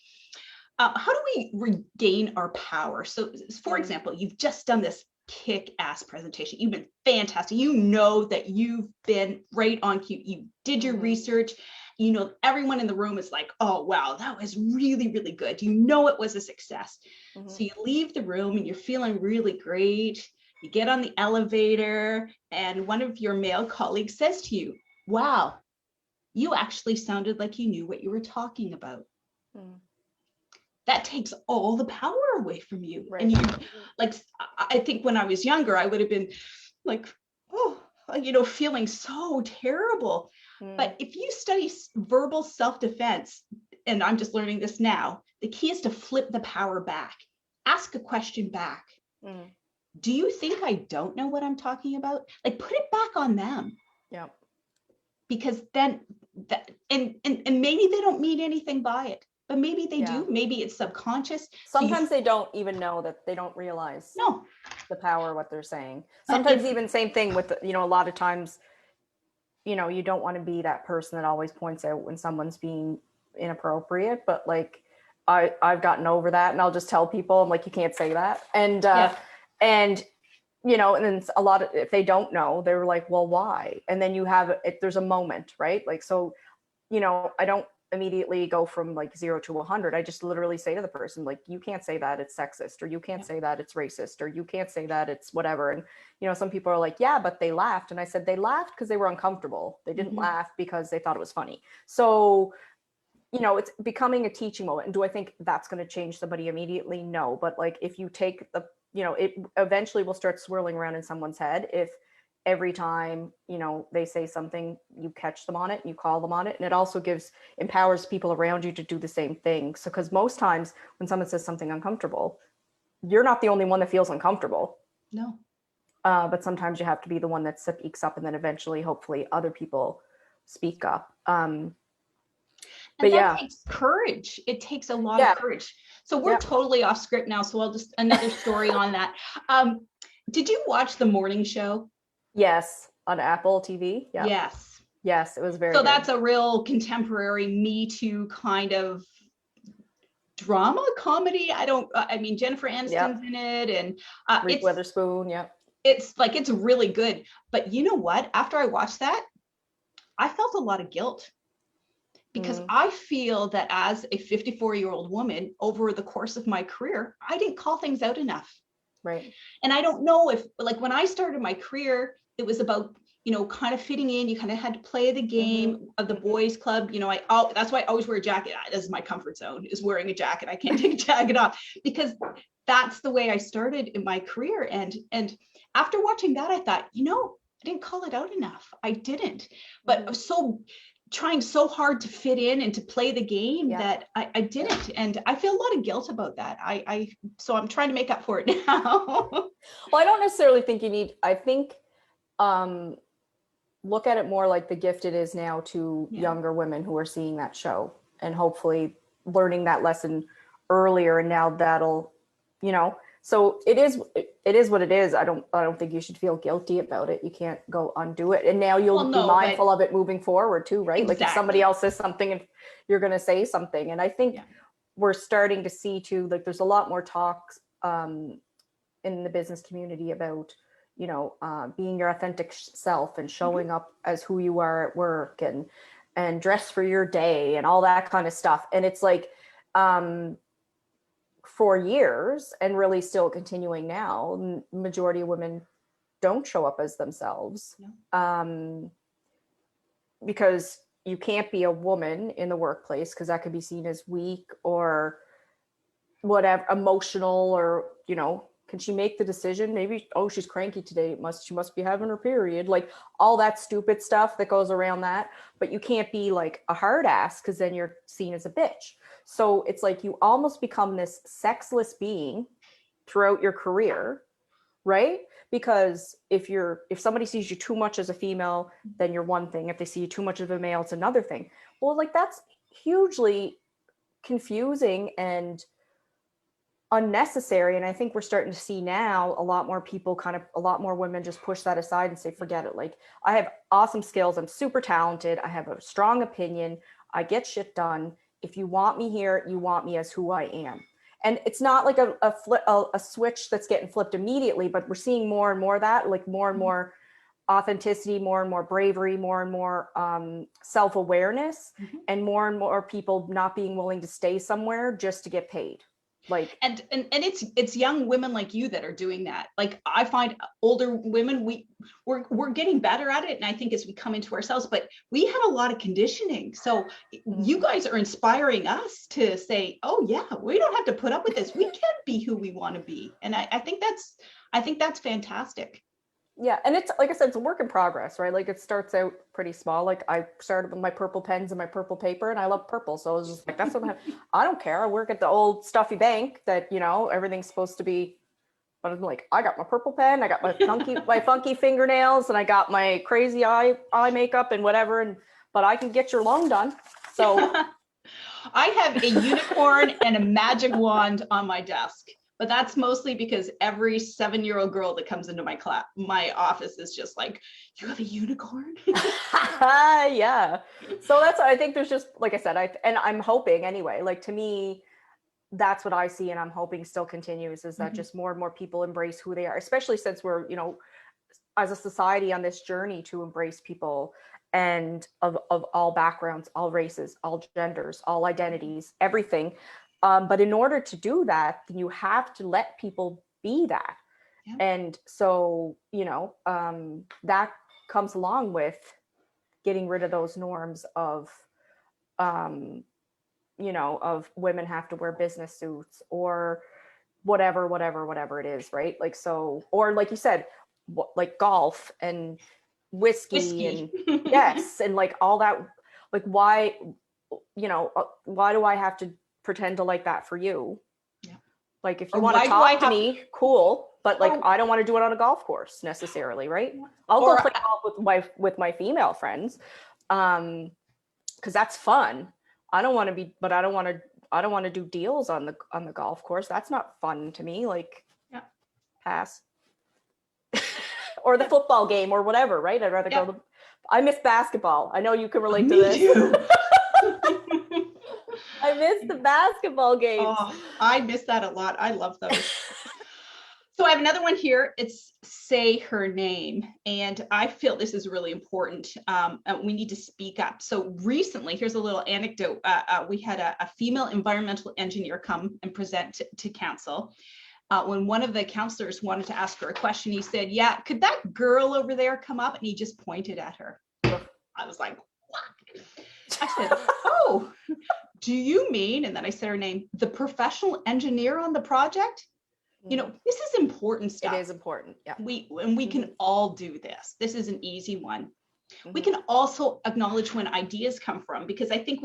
how do we regain our power? So, for example, you've just done this kick-ass presentation. You've been fantastic. You know that you've been right on cue. You did your research. You know, everyone in the room is like, "Oh, wow, that was really, really good." You know it was a success. So you leave the room and you're feeling really great. You get on the elevator and one of your male colleagues says to you, "Wow, you actually sounded like you knew what you were talking about." That takes all the power away from you. And you, like, I think when I was younger, I would have been like, oh, you know, feeling so terrible. But if you study verbal self-defense, and I'm just learning this now, the key is to flip the power back. Ask a question back. Do you think I don't know what I'm talking about? Like, put it back on them. Yeah. because then that, and maybe they don't mean anything by it, but maybe they do. Maybe it's subconscious. Sometimes they don't even know, that they don't realize No, the power of what they're saying. But Sometimes even same thing with, a lot of times, you don't want to be that person that always points out when someone's being inappropriate, but like I've gotten over that, and I'll just tell people, I'm like, you can't say that. And and and then a lot of, if they don't know, they're like, well, why? And then there's a moment, right? Like, so, I don't immediately go from like 0 to 100. I just literally say to the person, like, you can't say that, it's sexist, or you can't say that, it's racist, or you can't say that, it's whatever. And some people are like, yeah, but they laughed. And I said, they laughed because they were uncomfortable. They didn't laugh because they thought it was funny. So it's becoming a teaching moment. And do I think that's going to change somebody immediately? No. But like, if you take it eventually will start swirling around in someone's head if every time, they say something, you catch them on it, you call them on it. And it also empowers people around you to do the same thing. So, because most times when someone says something uncomfortable, you're not the only one that feels uncomfortable. No. But sometimes you have to be the one that speaks up, and then eventually, hopefully, other people speak up. And that takes courage. It takes a lot of courage. So we're totally off script now. So I'll just, another story on that. Did you watch the morning show? Yes, on Apple TV. Yeah. Yes, it was very good. That's a real contemporary Me Too kind of drama comedy. I mean, Jennifer Aniston's in it, and Reese Witherspoon. Yeah. It's really good. But you know what? After I watched that, I felt a lot of guilt. Because I feel that as a 54-year-old woman, over the course of my career, I didn't call things out enough. Right. And I don't know if, like, when I started my career, it was about, kind of fitting in. You kind of had to play the game of the boys club. That's why I always wear a jacket. This is my comfort zone, is wearing a jacket. I can't take a jacket off, because that's the way I started in my career. And after watching that, I thought, I didn't call it out enough. I didn't. But I was trying so hard to fit in and to play the game that I didn't. And I feel a lot of guilt about that. So I'm trying to make up for it now. Well, I don't necessarily think you need, I think, look at it more like the gift it is now to younger women who are seeing that show, and hopefully learning that lesson earlier. And now that'll, so it is what it is. I don't think you should feel guilty about it. You can't go undo it. And now you'll be mindful of it moving forward too, right? Exactly. Like if somebody else says something, and you're going to say something. And I think we're starting to see too, like there's a lot more talks in the business community about, being your authentic self and showing up as who you are at work, and dress for your day and all that kind of stuff. And it's like, for years, and really still continuing now, majority of women don't show up as themselves. Because you can't be a woman in the workplace, because that could be seen as weak or whatever, emotional, or can she make the decision? Maybe, oh, she's cranky today, she must be having her period, like all that stupid stuff that goes around that. But you can't be like a hard ass, because then you're seen as a bitch. So it's like you almost become this sexless being throughout your career, right? Because if somebody sees you too much as a female, then you're one thing. If they see you too much as a male, it's another thing. Well, like that's hugely confusing and unnecessary. And I think we're starting to see now a lot more women just push that aside and say, forget it. Like, I have awesome skills. I'm super talented. I have a strong opinion. I get shit done. If you want me here, you want me as who I am. And it's not like a switch that's getting flipped immediately, but we're seeing more and more of that, like more and more authenticity, more and more bravery, more and more self-awareness, and more people not being willing to stay somewhere just to get paid. Like, and it's young women like you that are doing that. Like, I find older women, we're getting better at it, and I think as we come into ourselves, but we had a lot of conditioning. So you guys are inspiring us to say, oh yeah, we don't have to put up with this. We can be who we want to be. And I think that's fantastic. Yeah. And it's, like I said, it's a work in progress, right? Like, it starts out pretty small. Like, I started with my purple pens and my purple paper, and I love purple. So I was just like, that's what I don't care. I work at the old stuffy bank that, everything's supposed to be but I'm like, I got my purple pen, I got my funky fingernails, and I got my crazy eye makeup and whatever, but I can get your loan done. So I have a unicorn and a magic wand on my desk, but that's mostly because every 7-year-old girl that comes into my office is just like, you have a unicorn? yeah. So I think there's just, like I said, I'm hoping anyway, like to me, that's what I see, and I'm hoping still continues, is that just more and more people embrace who they are, especially since we're, as a society on this journey to embrace people and of all backgrounds, all races, all genders, all identities, everything. But in order to do that, you have to let people be that. Yeah. And so, that comes along with getting rid of those norms of, of women have to wear business suits or whatever it is, right? Like, so, or like you said, like golf and whiskey and yes, and like all that, like why do I have to pretend to like that for you? Yeah. Like if you want to talk to me, cool, but like or, I don't want to do it on a golf course necessarily, right? I'll go play golf with my female friends, because that's fun. I don't want to do deals on the golf course. That's not fun to me. Like, yeah. Pass. Or the football game or whatever, right? I'd rather go I miss basketball. I know you can relate to this. Too. I miss the basketball games. Oh, I miss that a lot. I love those. So I have another one here. It's say her name. And I feel this is really important. We need to speak up. So recently, here's a little anecdote. We had a female environmental engineer come and present to council. When one of the counselors wanted to ask her a question, he said, yeah, could that girl over there come up? And he just pointed at her. I was like, what? I said, oh, do you mean, and then I said her name, the professional engineer on the project? This is important stuff. It is important. Yeah. We can all do this. This is an easy one. We can also acknowledge when ideas come from, because I think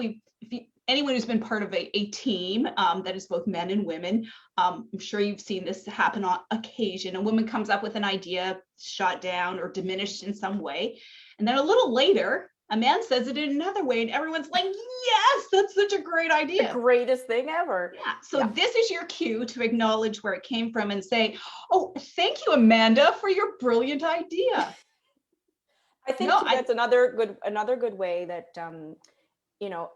anyone who's been part of a team that is both men and women, I'm sure you've seen this happen on occasion. A woman comes up with an idea, shot down or diminished in some way. And then a little later, a man says it in another way, and everyone's like, yes, that's such a great idea. The greatest thing ever. Yeah. So this is your cue to acknowledge where it came from and say, oh, thank you, Amanda, for your brilliant idea. I think that's another good way that, and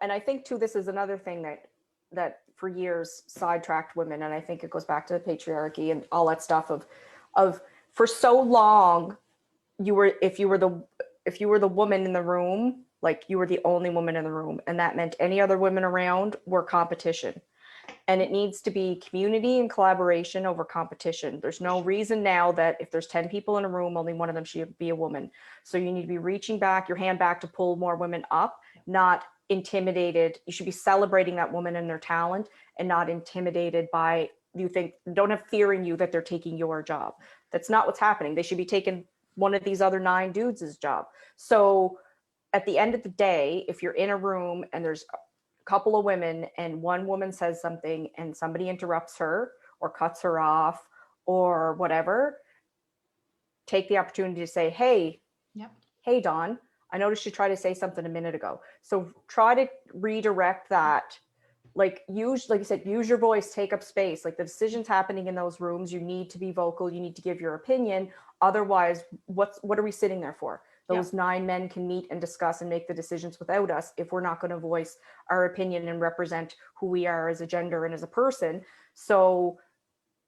I think too, this is another thing that for years sidetracked women. And I think it goes back to the patriarchy and all that stuff of for so long, if you were the woman in the room, like you were the only woman in the room, and that meant any other women around were competition. And it needs to be community and collaboration over competition. There's no reason now that if there's 10 people in a room, only one of them should be a woman. So you need to be reaching back, your hand back to pull more women up, not intimidated. You should be celebrating that woman and their talent and not intimidated by, don't have fear in you that they're taking your job. That's not what's happening. They should be taking one of these other 9 dudes' job. So at the end of the day, if you're in a room and there's a couple of women and one woman says something and somebody interrupts her or cuts her off or whatever, take the opportunity to say, hey, Dawn, I noticed you tried to say something a minute ago. So try to redirect that. Like you said, use your voice, take up space. Like the decisions happening in those rooms, you need to be vocal. You need to give your opinion. Otherwise, what are we sitting there for? Those 9 men can meet and discuss and make the decisions without us if we're not going to voice our opinion and represent who we are as a gender and as a person. So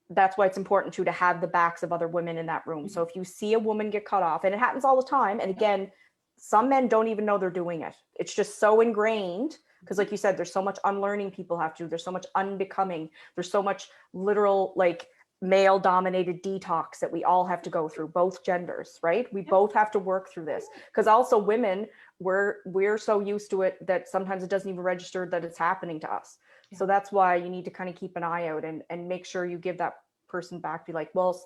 that's why it's important to have the backs of other women in that room. So if you see a woman get cut off, and it happens all the time, and again, some men don't even know they're doing it. It's just so ingrained. Because like you said, there's so much unlearning people have to do. There's so much unbecoming. There's so much literal, like male dominated detox that we all have to go through, both genders, right? We both have to work through this. Because also women, we're so used to it that sometimes it doesn't even register that it's happening to us. So that's why you need to kind of keep an eye out and make sure you give that person back, be like, well,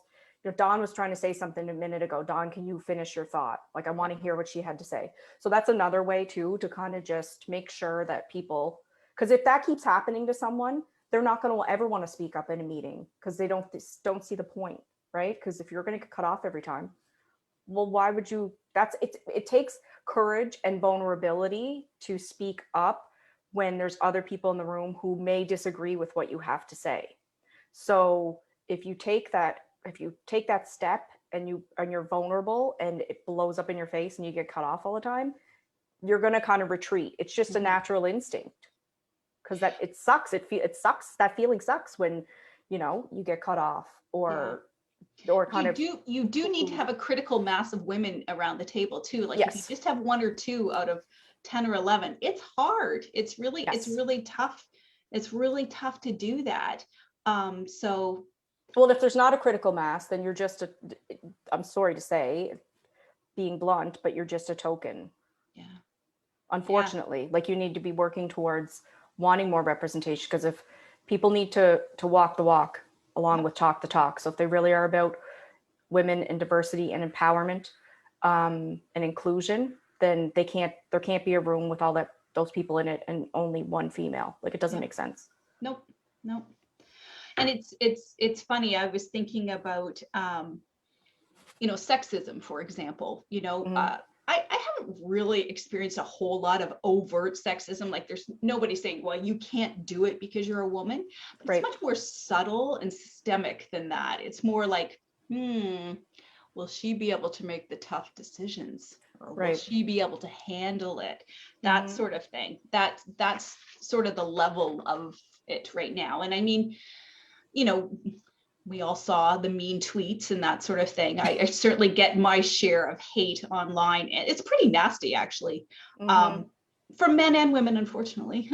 Dawn was trying to say something a minute ago. Dawn, can you finish your thought? Like, I want to hear what she had to say. So that's another way too, to kind of just make sure that people, because if that keeps happening to someone, they're not going to ever want to speak up in a meeting because they don't see the point. right? Because if you're going to get cut off every time, well, why would you? It takes courage and vulnerability to speak up when there's other people in the room who may disagree with what you have to say. So if you take that step and you're vulnerable and it blows up in your face and you get cut off all the time, you're going to kind of retreat. It's just a natural instinct, because that it sucks. It sucks. That feeling sucks when, you get cut off or you do need to have a critical mass of women around the table too. Like yes. if you just have 1 or 2 out of 10 or 11, it's hard. It's really tough. It's really tough to do that. Well, if there's not a critical mass, then you're just I'm sorry to say, being blunt, but you're just a token. Yeah. Unfortunately, like you need to be working towards wanting more representation, because if people need to walk the walk along with talk the talk. So if they really are about women and diversity and empowerment and inclusion, then there can't be a room with all those people in it and only one female. Like it doesn't make sense. Nope. And it's funny. I was thinking about sexism, for example. I haven't really experienced a whole lot of overt sexism. Like there's nobody saying, well, you can't do it because you're a woman. But it's much more subtle and systemic than that. It's more like, will she be able to make the tough decisions? Or will she be able to handle it? That sort of thing. That's sort of the level of it right now. And I mean, we all saw the mean tweets and that sort of thing. I certainly get my share of hate online. It's pretty nasty, actually, from men and women, unfortunately.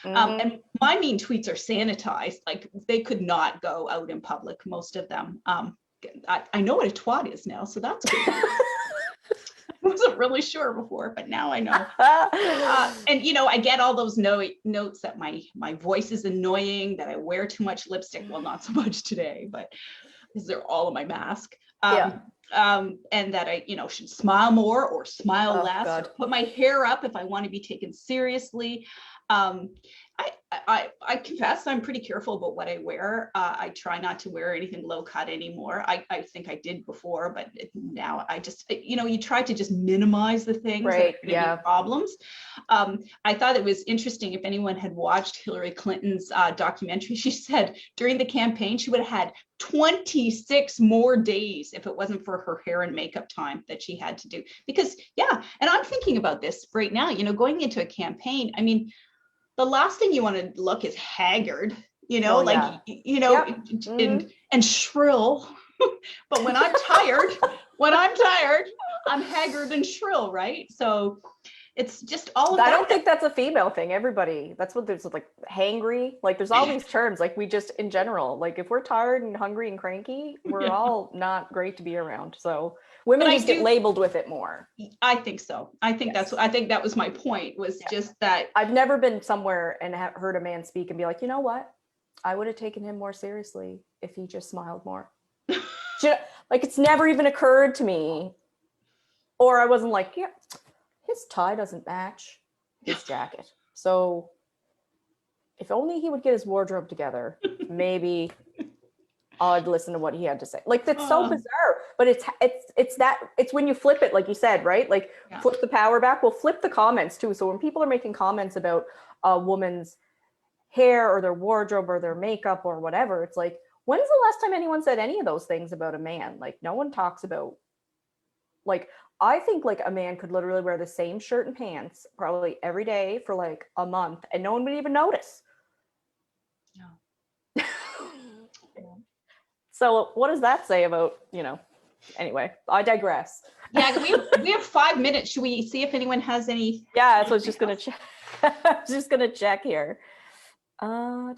And my mean tweets are sanitized. Like they could not go out in public, most of them. I know what a twat is now, so that's good. I wasn't really sure before, but now I know. And I get all those notes that my voice is annoying, that I wear too much lipstick. Well, not so much today, but because they're all on my mask. And that I, should smile more or smile less, or put my hair up if I want to be taken seriously. I confess I'm pretty careful about what I wear. I try not to wear anything low cut anymore. I think I did before, but now I just, you try to just minimize the things that are going to be problems. I thought it was interesting, if anyone had watched Hillary Clinton's documentary, she said during the campaign, she would have had 26 more days if it wasn't for her hair and makeup time that she had to do. Because, and I'm thinking about this right now, going into a campaign, I mean, the last thing you want to look is haggard, and shrill. But when I'm tired, I'm haggard and shrill, right? So it's just all of that. I don't think that's a female thing. Everybody, that's what there's like hangry. Like there's all these terms, like we just in general, like if we're tired and hungry and cranky, we're all not great to be around. So women just get labeled with it more. I think so. I think that was my point, was just that. I've never been somewhere and heard a man speak and be like, you know what? I would have taken him more seriously if he just smiled more. Like it's never even occurred to me. Or I wasn't like, his tie doesn't match his jacket. So if only he would get his wardrobe together, maybe I'd listen to what he had to say. Like that's so bizarre, but it's when you flip it, like you said, right? Like flip the power back. Well, flip the comments too. So when people are making comments about a woman's hair or their wardrobe or their makeup or whatever, it's like, when's the last time anyone said any of those things about a man? Like no one talks about, like, I think like a man could literally wear the same shirt and pants probably every day for like a month and no one would even notice. No. So what does that say about, anyway, I digress. Yeah, we have 5 minutes. Should we see if anyone has any? Yeah, so I was just going to check. Just going to check here. Oh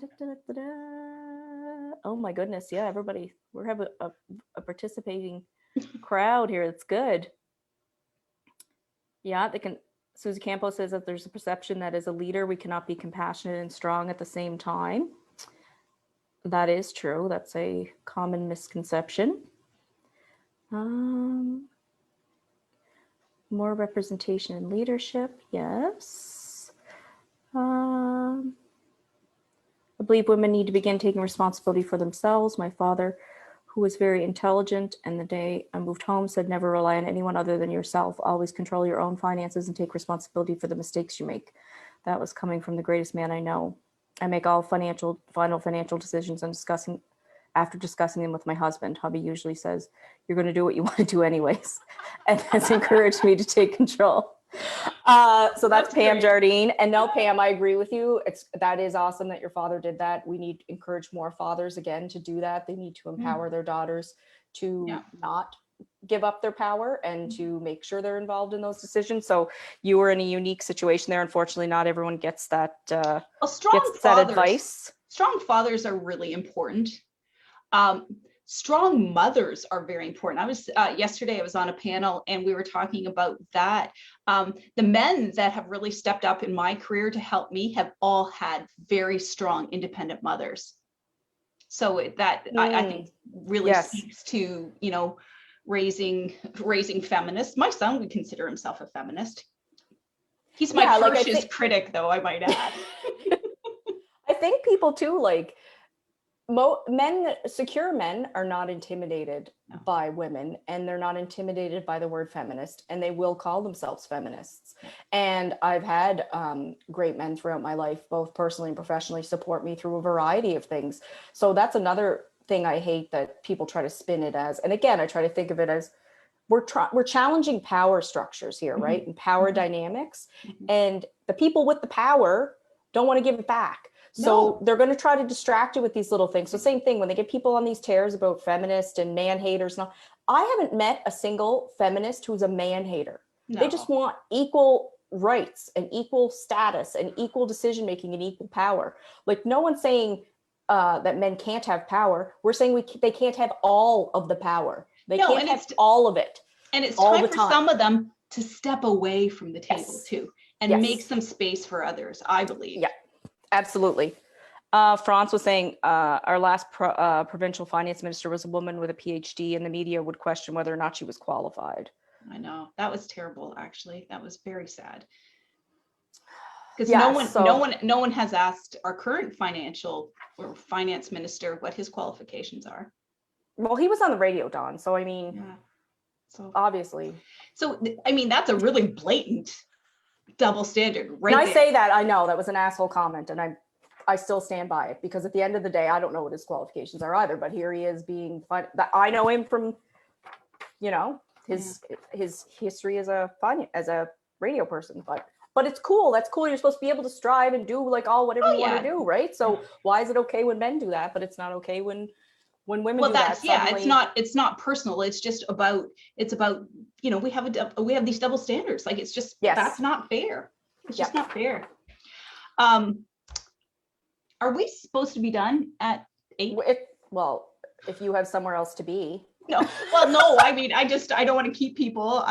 my goodness. Yeah, everybody, we have a participating crowd here. It's good. Yeah, Susie Campos says that there's a perception that as a leader, we cannot be compassionate and strong at the same time. That is true. That's a common misconception. More representation in leadership. Yes. I believe women need to begin taking responsibility for themselves. My father, who was very intelligent, and the day I moved home said, never rely on anyone other than yourself. Always control your own finances and take responsibility for the mistakes you make. That was coming from the greatest man I know. I make all final financial decisions after discussing them with my husband. Hubby usually says, you're going to do what you want to do anyways. And has encouraged me to take control. So that's Pam great. Jardine. And no, Pam, I agree with you. That is awesome that your father did that. We need to encourage more fathers again to do that. They need to empower their daughters to not give up their power and to make sure they're involved in those decisions. So you were in a unique situation there. Unfortunately, not everyone gets that, advice. Strong fathers are really important. Strong mothers are very important. I was yesterday I was on a panel and we were talking about that. The men that have really stepped up in my career to help me have all had very strong independent mothers. So I think really speaks to, you know, raising feminists. My son would consider himself a feminist. He's my harshest critic, though, I might add. I think people too, like, secure men are not intimidated by women, and they're not intimidated by the word feminist, and they will call themselves feminists. And I've had great men throughout my life, both personally and professionally, support me through a variety of things. So that's another thing I hate, that people try to spin it as. And again, I try to think of it as we're challenging power structures here, right? And power dynamics. And the people with the power don't want to give it back. So they're going to try to distract you with these little things. So same thing when they get people on these tears about feminist and man haters. And all, I haven't met a single feminist who's a man hater. No. They just want equal rights and equal status and equal decision making and equal power. Like, no one's saying that men can't have power. We're saying they can't have all of the power. They can't have all of it. And it's time for some of them to step away from the table too and make some space for others, I believe. Yeah. Absolutely. Franz was saying our last provincial finance minister was a woman with a PhD, and the media would question whether or not she was qualified. I know, that was terrible. Actually, that was very sad. Because no one has asked our current finance minister what his qualifications are. Well, he was on the radio, Don. So I mean, so obviously. So I mean, that's a really blatant double standard, right? And I say that, I know that was an asshole comment, and I still stand by it, because at the end of the day, I don't know what his qualifications are either, but here he is being fun. I know him from, you know, his history as a radio person, but it's cool. That's cool. You're supposed to be able to strive and do like whatever you want to do, right? So why is it okay when men do that, but it's not okay when women do that? Suddenly... it's not personal. It's about, you know, we have these double standards. Like, it's just, that's not fair. It's just not fair. Are we supposed to be done at 8? Well, if you have somewhere else to be. No, well, no, I mean, I don't want to keep people.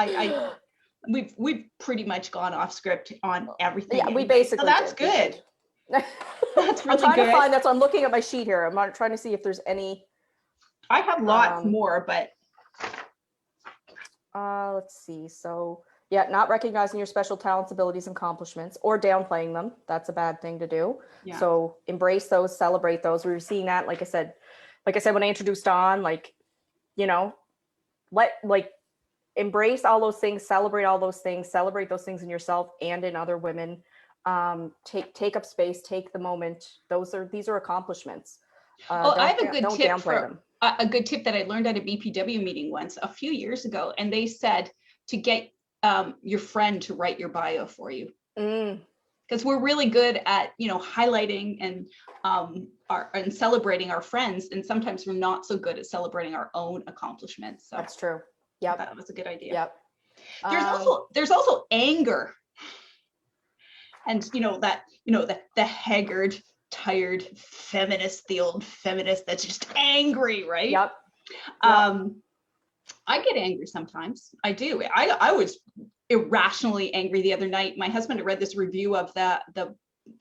We've pretty much gone off script on everything. Yeah, we basically. So that's good. That's really I'm trying good. to find that. So I'm looking at my sheet here. I'm trying to see if there's any. I have lots more, but. Let's see. So not recognizing your special talents, abilities, and accomplishments, or downplaying them. That's a bad thing to do. Yeah. So embrace those, celebrate those. We were seeing that, like I said, when I introduced Dawn, like, you know, embrace all those things, celebrate all those things, celebrate those things in yourself and in other women. Take up space, take the moment. These are accomplishments. I have a good tip that I learned at a BPW meeting once a few years ago, and they said to get your friend to write your bio for you, because we're really good at, you know, highlighting and celebrating our friends, and sometimes we're not so good at celebrating our own accomplishments. So that's true. Yeah, that was a good idea. Yep. There's also anger, and the haggard, tired feminist, the old feminist that's just angry, right? Yep. I get angry sometimes. I do. I was irrationally angry the other night. My husband had read this review of the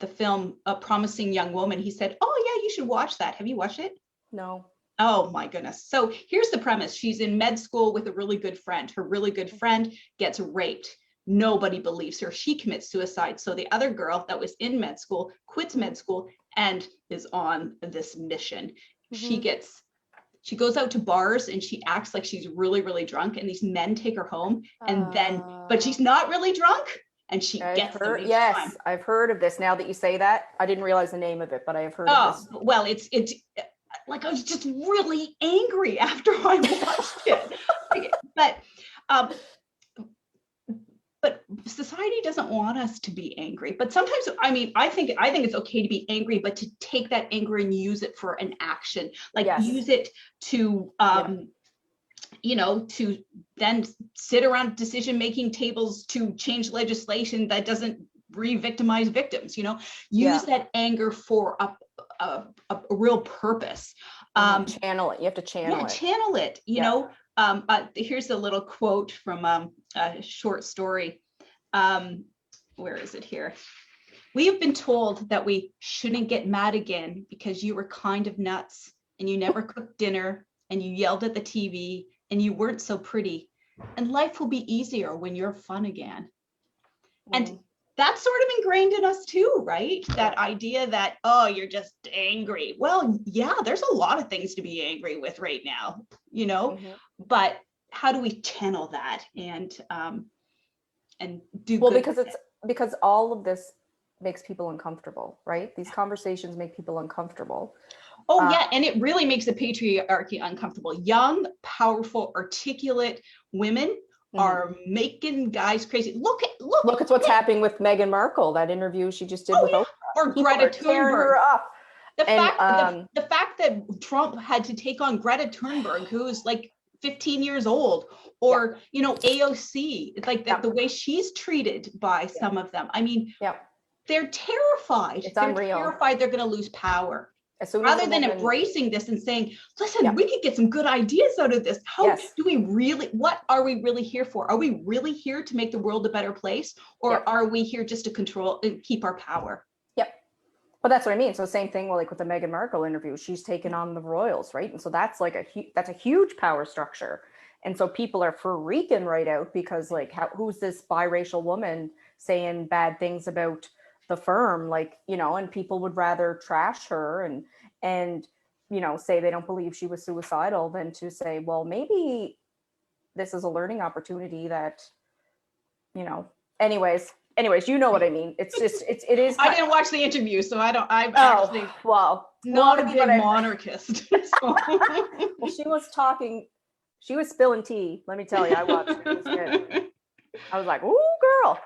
film A Promising Young Woman. He said, "Oh yeah, you should watch that. Have you watched it?" No. Oh my goodness. So here's the premise. She's in med school with a really good friend. Her really good friend gets raped. Nobody believes her. She commits suicide. So the other girl that was in med school quits med school and is on this mission. She gets she goes out to bars and she acts like she's really, really drunk, and these men take her home, and then, but she's not really drunk, and she gets them each time. I've heard of this. Now that you say that, I didn't realize the name of it, but I have heard of this. Well, it's like, I was just really angry after I watched it. But society doesn't want us to be angry. But sometimes, I mean, I think it's okay to be angry, but to take that anger and use it for an action, like use it to, you know, to then sit around decision-making tables to change legislation that doesn't re-victimize victims, you know, use that anger for a real purpose. Channel it. You have to channel it. Channel it, you know. Here's a little quote from a short story. Where is it here? We have been told that we shouldn't get mad again because you were kind of nuts and you never cooked dinner and you yelled at the TV and you weren't so pretty. And life will be easier when you're fun again. And that's sort of ingrained in us too, right? That idea that, oh, you're just angry. Well, yeah, there's a lot of things to be angry with right now, you know, but how do we channel that and do good? Because all of this makes people uncomfortable, right? These conversations make people uncomfortable. Oh yeah, and it really makes the patriarchy uncomfortable. Young, powerful, articulate women are making guys crazy. Look at what's happening with Meghan Markle, that interview she just did with Oprah. Or Greta Thunberg. Her up. The fact that Trump had to take on Greta Thunberg, who's like 15 years old, or you know, AOC, it's like the way she's treated by some of them. I mean, they're terrified. They're unreal. Terrified they're going to lose power. Rather than embracing this and saying, listen, we could get some good ideas out of this. How do we really, what are we really here for? Are we really here to make the world a better place? Or are we here just to control and keep our power? But that's what I mean. So same thing, well, like with the Meghan Markle interview, she's taken on the royals, right? And so that's like that's a huge power structure. And so people are freaking right out because like, who's this biracial woman saying bad things about the firm, like, you know, and people would rather trash her and you know, say they don't believe she was suicidal than to say, well, maybe this is a learning opportunity that, you know, anyways, you know what I mean. It's just, it is. I didn't watch the interview, so I'm actually not a big monarchist. So. Well, she was spilling tea. Let me tell you, I watched it. It was good. I was like, ooh, girl.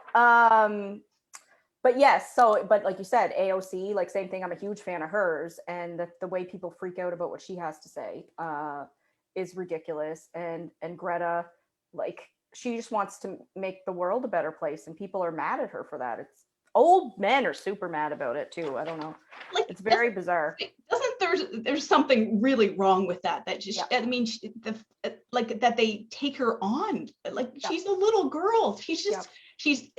But yes, but like you said, AOC, like same thing. I'm a huge fan of hers, and the way people freak out about what she has to say is ridiculous. And Greta, like, she just wants to make the world a better place, and people are mad at her for that. It's old men are super mad about it too. I don't know. Like, it's very bizarre. There's something really wrong with that. That just, I mean, like that they take her on. Like she's a little girl. She's just. She's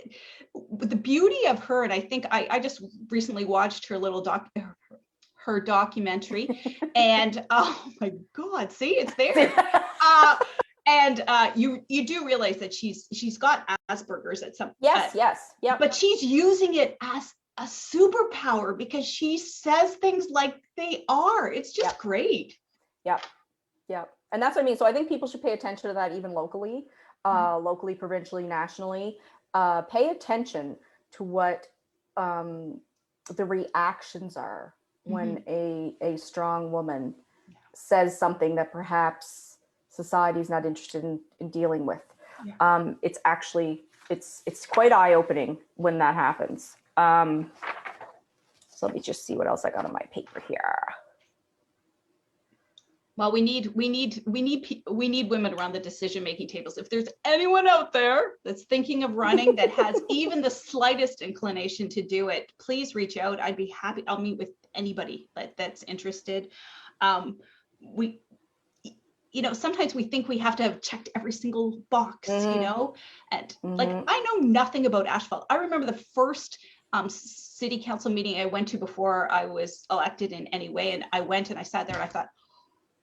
the beauty of her, and I think I just recently watched her little her documentary, and oh my God, see, it's there. And you do realize that she's got Asperger's at some but she's using it as a superpower because she says things like they are. It's just great. Yeah, and that's what I mean. So I think people should pay attention to that, even locally, provincially, nationally. Pay attention to what the reactions are when a strong woman says something that perhaps society is not interested in dealing with. It's actually, it's quite eye-opening when that happens. So let me just see what else I got on my paper here. Well, we need women around the decision-making tables. If there's anyone out there that's thinking of running that has even the slightest inclination to do it, please reach out. I'd be happy. I'll meet with anybody that's interested. You know, sometimes we think we have to have checked every single box, you know, and like, I know nothing about asphalt. I remember the first city council meeting I went to before I was elected in any way. And I went and I sat there and I thought,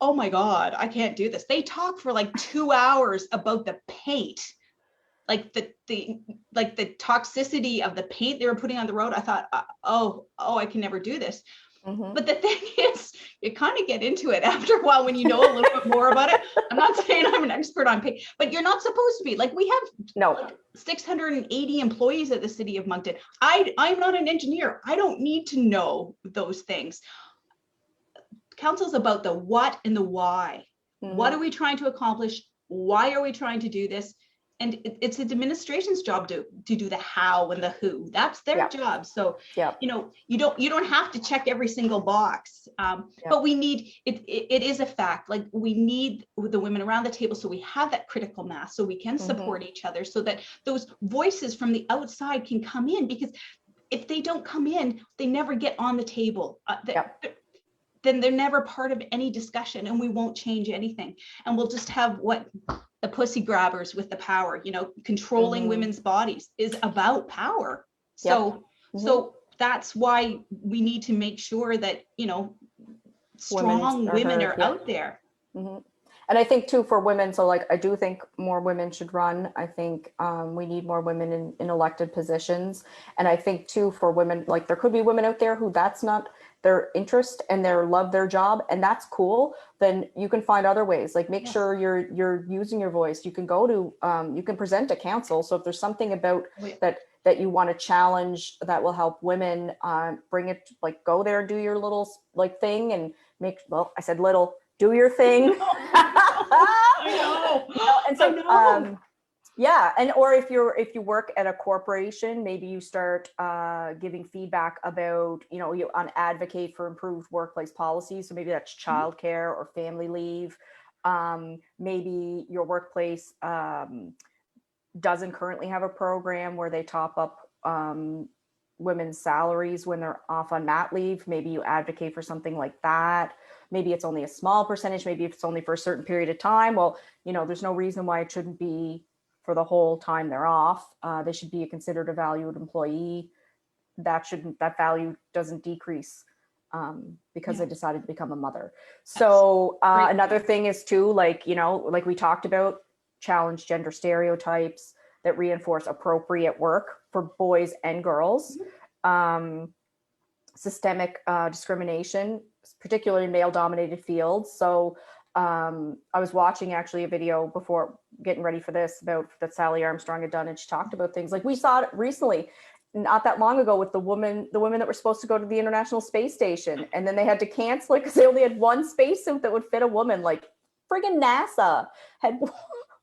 oh my God, I can't do this. They talk for like 2 hours about the paint, like the toxicity of the paint they were putting on the road. I thought, oh, I can never do this. But the thing is, you kind of get into it after a while when you know a little bit more about it. I'm not saying I'm an expert on pay, but you're not supposed to be. Like, we have like 680 employees at the city of Moncton. I'm not an engineer. I don't need to know those things. Council's about the what and the why. What are we trying to accomplish? Why are we trying to do this? And it's the administration's job to do the how and the who. That's their job. So, you know, you don't have to check every single box. But we need it. It is a fact. Like, we need the women around the table, so we have that critical mass, so we can support each other, so that those voices from the outside can come in. Because if they don't come in, they never get on the table. Then they're never part of any discussion, and we won't change anything. And we'll just have what the pussy grabbers with the power, you know, controlling women's bodies is about power. So, so that's why we need to make sure that, you know, strong women are out there. And I think too, for women, so like, I do think more women should run. I think we need more women in elected positions. And I think too, for women, like, there could be women out there who that's not their interest and they love their job, and that's cool. Then you can find other ways. Like, make sure you're using your voice. You can go to you can present to council. So if there's something about that you want to challenge that will help women, bring it, like, go there and do your little like thing and make, well, I said little, do your thing. I know. And so yeah, and or if you work at a corporation, maybe you start giving feedback about, you know, you advocate for improved workplace policies. So maybe that's childcare or family leave. Maybe your workplace doesn't currently have a program where they top up women's salaries when they're off on mat leave. Maybe you advocate for something like that. Maybe it's only a small percentage. Maybe it's only for a certain period of time. Well, you know, there's no reason why it shouldn't be for the whole time they're off. They should be considered a valued employee. That value doesn't decrease because they decided to become a mother. So another thing is too, like, you know, like we talked about, challenge gender stereotypes that reinforce appropriate work for boys and girls. Systemic discrimination, particularly in male-dominated fields. So I was watching actually a video before getting ready for this about that Sally Armstrong had done, and she talked about things like we saw it recently, not that long ago, with the women that were supposed to go to the International Space Station, and then they had to cancel it because they only had one spacesuit that would fit a woman. Like, friggin' NASA had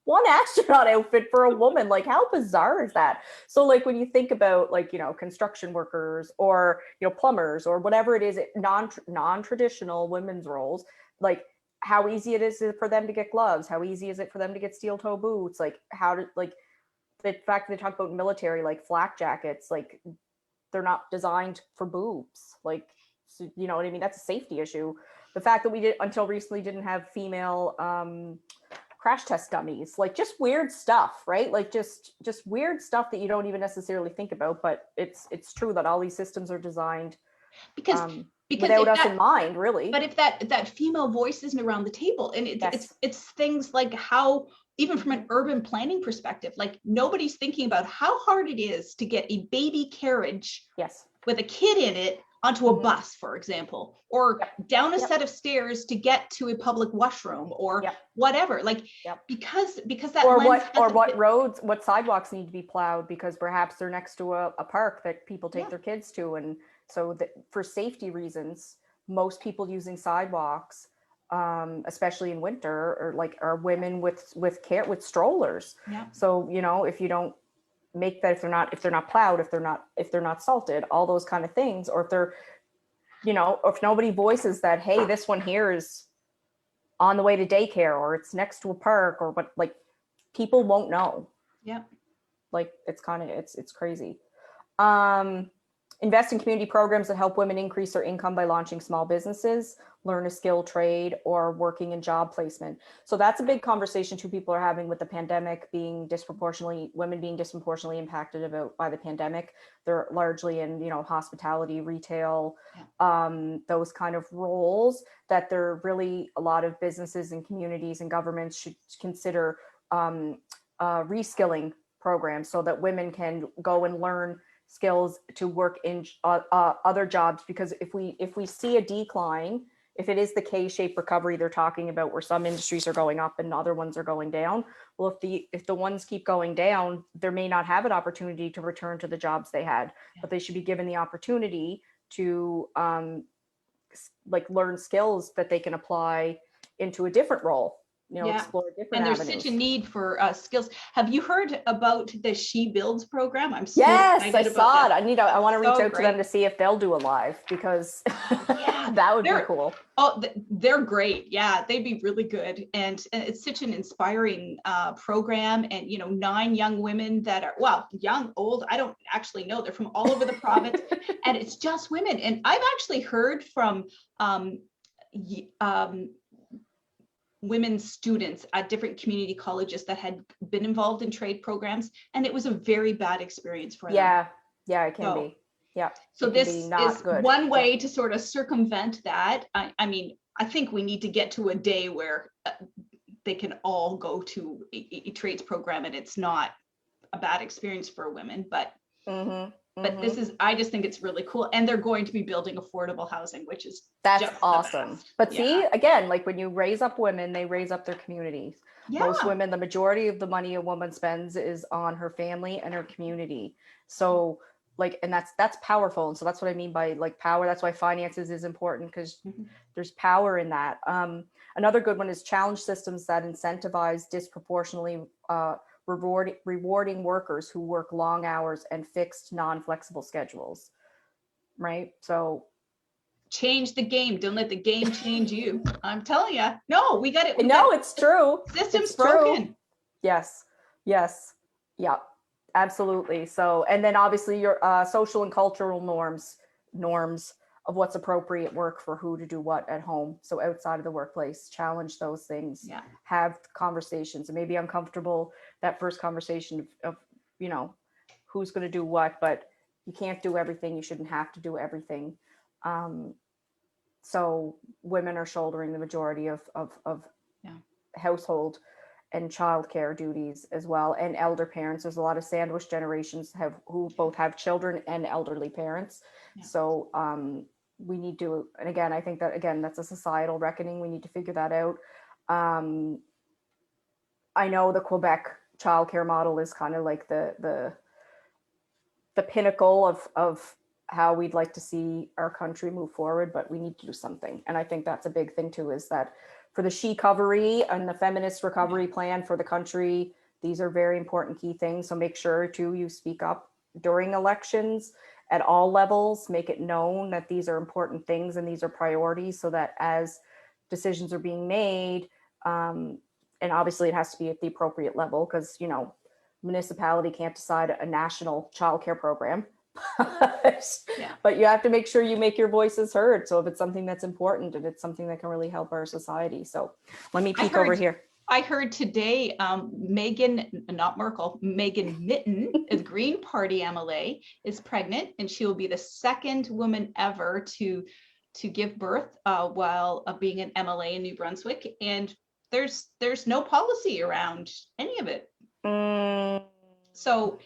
one astronaut outfit for a woman. Like, how bizarre is that? So, like, when you think about, like, you know, construction workers or, you know, plumbers or whatever it is, non-traditional women's roles, like, how easy it is for them to get gloves, how easy is it for them to get steel toe boots, like, how to, like, the fact that they talk about military, like flak jackets, like, they're not designed for boobs, like, so, you know what I mean? That's a safety issue. The fact that we until recently didn't have female crash test dummies, like, just weird stuff, right? Like, just weird stuff that you don't even necessarily think about, but it's true that all these systems are designed because without us in mind, really. But if that female voice isn't around the table, and it's things like how, even from an urban planning perspective, like, nobody's thinking about how hard it is to get a baby carriage with a kid in it onto a bus, for example, or down a set of stairs to get to a public washroom, or whatever, like, because that, or what roads, what sidewalks need to be plowed because perhaps they're next to a park that people take their kids to, and so that for safety reasons, most people using sidewalks, especially in winter, are women with strollers. So, you know, if you don't make that, if they're not plowed, if they're not salted, all those kind of things, or if they're, you know, or if nobody voices that, hey, this one here is on the way to daycare, or it's next to a park, or what, like, people won't know. Like, it's crazy. Invest in community programs that help women increase their income by launching small businesses, learn a skill trade, or working in job placement. So that's a big conversation too people are having with the pandemic, women being disproportionately impacted by the pandemic. They're largely in, you know, hospitality, retail, those kind of roles, that there really a lot of businesses and communities and governments should consider reskilling programs so that women can go and learn skills to work in other jobs, because if we see a decline, if it is the K-shaped recovery they're talking about, where some industries are going up and other ones are going down, well, if the ones keep going down, there may not have an opportunity to return to the jobs they had, but they should be given the opportunity to like learn skills that they can apply into a different role, explore different and there's avenues. such a need for skills. Have you heard about the She Builds program? I'm so Yes, excited I saw about it. I want to reach out great. to them to see if they'll do a live, because that would be cool. Oh, they're great. Yeah, they'd be really good. And it's such an inspiring program. And, 9 young women that are, well, young, old, I don't actually know. They're from all over the province, and it's just women. And I've actually heard from women students at different community colleges that had been involved in trade programs, and it was a very bad experience for them. Yeah, it can be. Yeah. So this is good. one way to sort of circumvent that. I mean, I think we need to get to a day where they can all go to a trades program and it's not a bad experience for women, but this is, I just think it's really cool. And they're going to be building affordable housing, which is that's awesome. But see, again, like when you raise up women, they raise up their communities. Most women, the majority of the money a woman spends is on her family and her community. So like, and that's powerful. And so that's what I mean by like power. That's why finances is important, because there's power in that. Another good one is challenge systems that incentivize disproportionately rewarding workers who work long hours and fixed non-flexible schedules. Right. So change the game. Don't let the game change you. I'm telling you. No, we got it. No, it's true. System's broken. Yes. Yeah. Absolutely. So, and then obviously your social and cultural norms of what's appropriate work for who to do what at home. So outside of the workplace, challenge those things, have conversations. It may be uncomfortable, that first conversation of who's going to do what, but you can't do everything. You shouldn't have to do everything. So women are shouldering the majority of household and childcare duties as well, and elder parents. There's a lot of sandwich generations who both have children and elderly parents. So we need to, and again, I think that that's a societal reckoning. We need to figure that out. I know the Quebec childcare model is kind of like the pinnacle of how we'd like to see our country move forward, but we need to do something. And I think that's a big thing too, is that for the she-covery and the feminist recovery plan for the country, these are very important key things. So make sure too, you speak up during elections at all levels, make it known that these are important things and these are priorities, so that as decisions are being made, and obviously it has to be at the appropriate level, because municipality can't decide a national childcare program. But you have to make sure you make your voices heard. So if it's something that's important and it's something that can really help our society. So let me peek over here. I heard today, Megan Mitten, the Green Party MLA, is pregnant, and she will be the second woman ever to give birth while being an MLA in New Brunswick. And there's no policy around any of it. So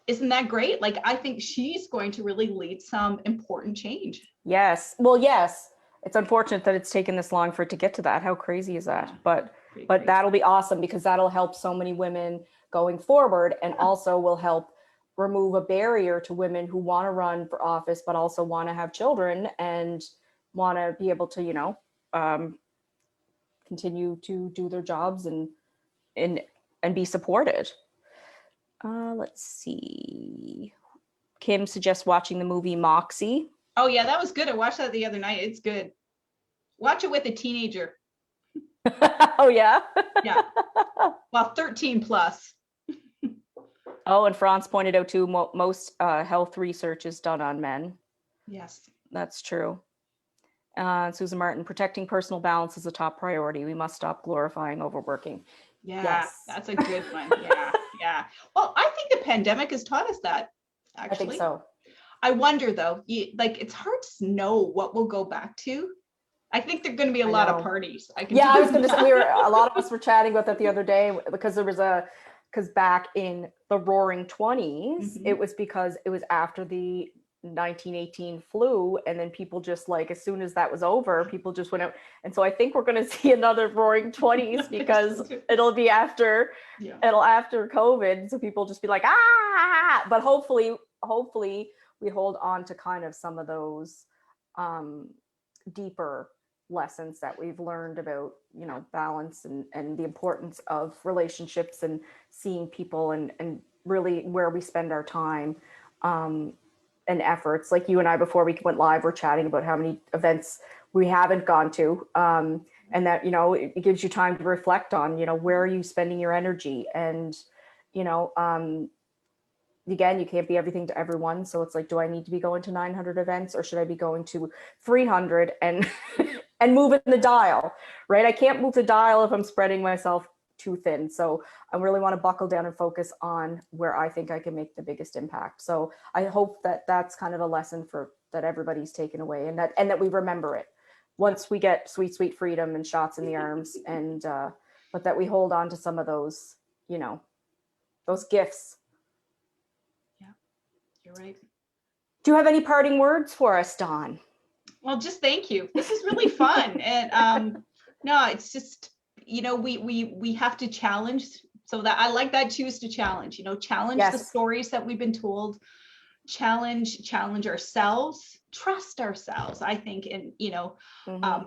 isn't that great? Like, I think she's going to really lead some important change. Yes. Well, yes. It's unfortunate that it's taken this long for it to get to that. How crazy is that? But that'll be awesome, because that'll help so many women going forward, and also will help remove a barrier to women who want to run for office, but also want to have children and want to be able to, continue to do their jobs and be supported. Let's see. Kim suggests watching the movie Moxie. Oh yeah, that was good. I watched that the other night. It's good. Watch it with a teenager. Oh yeah? Yeah. Well, 13 plus. Oh, and Franz pointed out too, most health research is done on men. Yes. That's true. Susan Martin, protecting personal balance is a top priority. We must stop glorifying overworking. Yeah, yes. That's a good one. Yeah. Well, I think the pandemic has taught us that, actually. I think so. I wonder though, it's hard to know what we'll go back to. I think there're going to be a lot of parties. I was going to say, a lot of us were chatting about that the other day, because there was because back in the Roaring 20s, Mhm. it was because it was after the 1918 flu, and then people just like, as soon as that was over, people just went out. And so I think we're going to see another Roaring 20s because it'll be after COVID, so people just be like, ah. But hopefully we hold on to kind of some of those deeper lessons that we've learned about, you know, balance and the importance of relationships and seeing people and really where we spend our time and efforts. Like you and I, before we went live, we're chatting about how many events we haven't gone to, and that, you know, it gives you time to reflect on, you know, where are you spending your energy? And, you know, again, you can't be everything to everyone. So it's like, do I need to be going to 900 events, or should I be going to 300 and and moving the dial, right? I can't move the dial if I'm spreading myself too thin. So I really want to buckle down and focus on where I think I can make the biggest impact. So I hope that that's kind of a lesson for that everybody's taken away, and that we remember it once we get sweet freedom and shots in the arms, and but that we hold on to some of those, you know, those gifts. Yeah, you're right. Do you have any parting words for us, Dawn? Well, just thank you. This is really fun. And no, it's just, you know, we have to challenge. So that I like that, choose to challenge, you know, challenge Yes. the stories that we've been told, challenge ourselves, trust ourselves, I think, and, you know,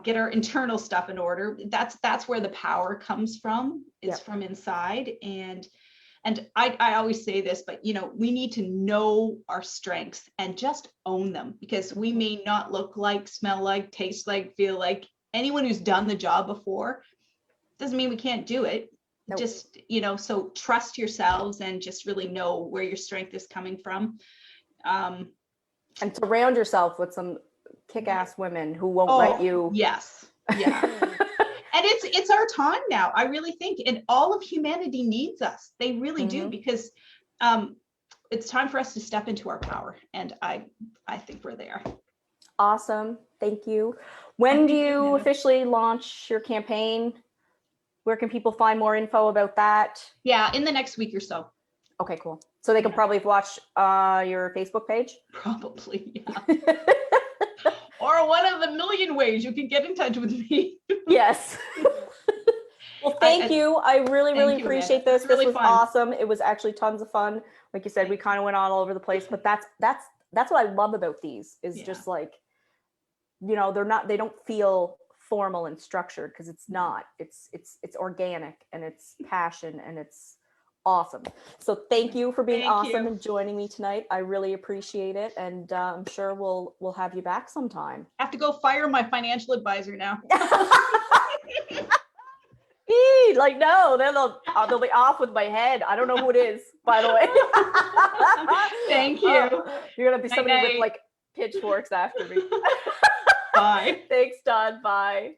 get our internal stuff in order. That's where the power comes from. It's from inside. And I always say this, but, you know, we need to know our strengths and just own them, because we may not look like, smell like, taste like, feel like anyone who's done the job before. Doesn't mean we can't do it. Nope. Just, you know, so trust yourselves and just really know where your strength is coming from. And surround yourself with some kick-ass women who won't let you. Yes. Yeah. And it's our time now, I really think, and all of humanity needs us. They really do, because it's time for us to step into our power, and I think we're there. Awesome. Thank you. When do you officially launch your campaign? Where can people find more info about that? Yeah, in the next week or so. Okay, cool. So they can probably watch your Facebook page? Probably, yeah. Or one of the million ways you can get in touch with me. Yes. Well, thank you. I really appreciate this. This was awesome. It was actually tons of fun. Like you said, we kind of went all over the place, but that's what I love about these, is just like, you know, they don't feel formal and structured, because it's not. It's organic, and it's passion, and it's awesome. So thank you for being awesome and joining me tonight. I really appreciate it, and I'm sure we'll have you back sometime. I have to go fire my financial advisor now. Like, no, then they'll be off with my head. I don't know who it is, by the way. Thank you. You're gonna be somebody with like pitchforks after me. Bye. Thanks, Dawn. Bye.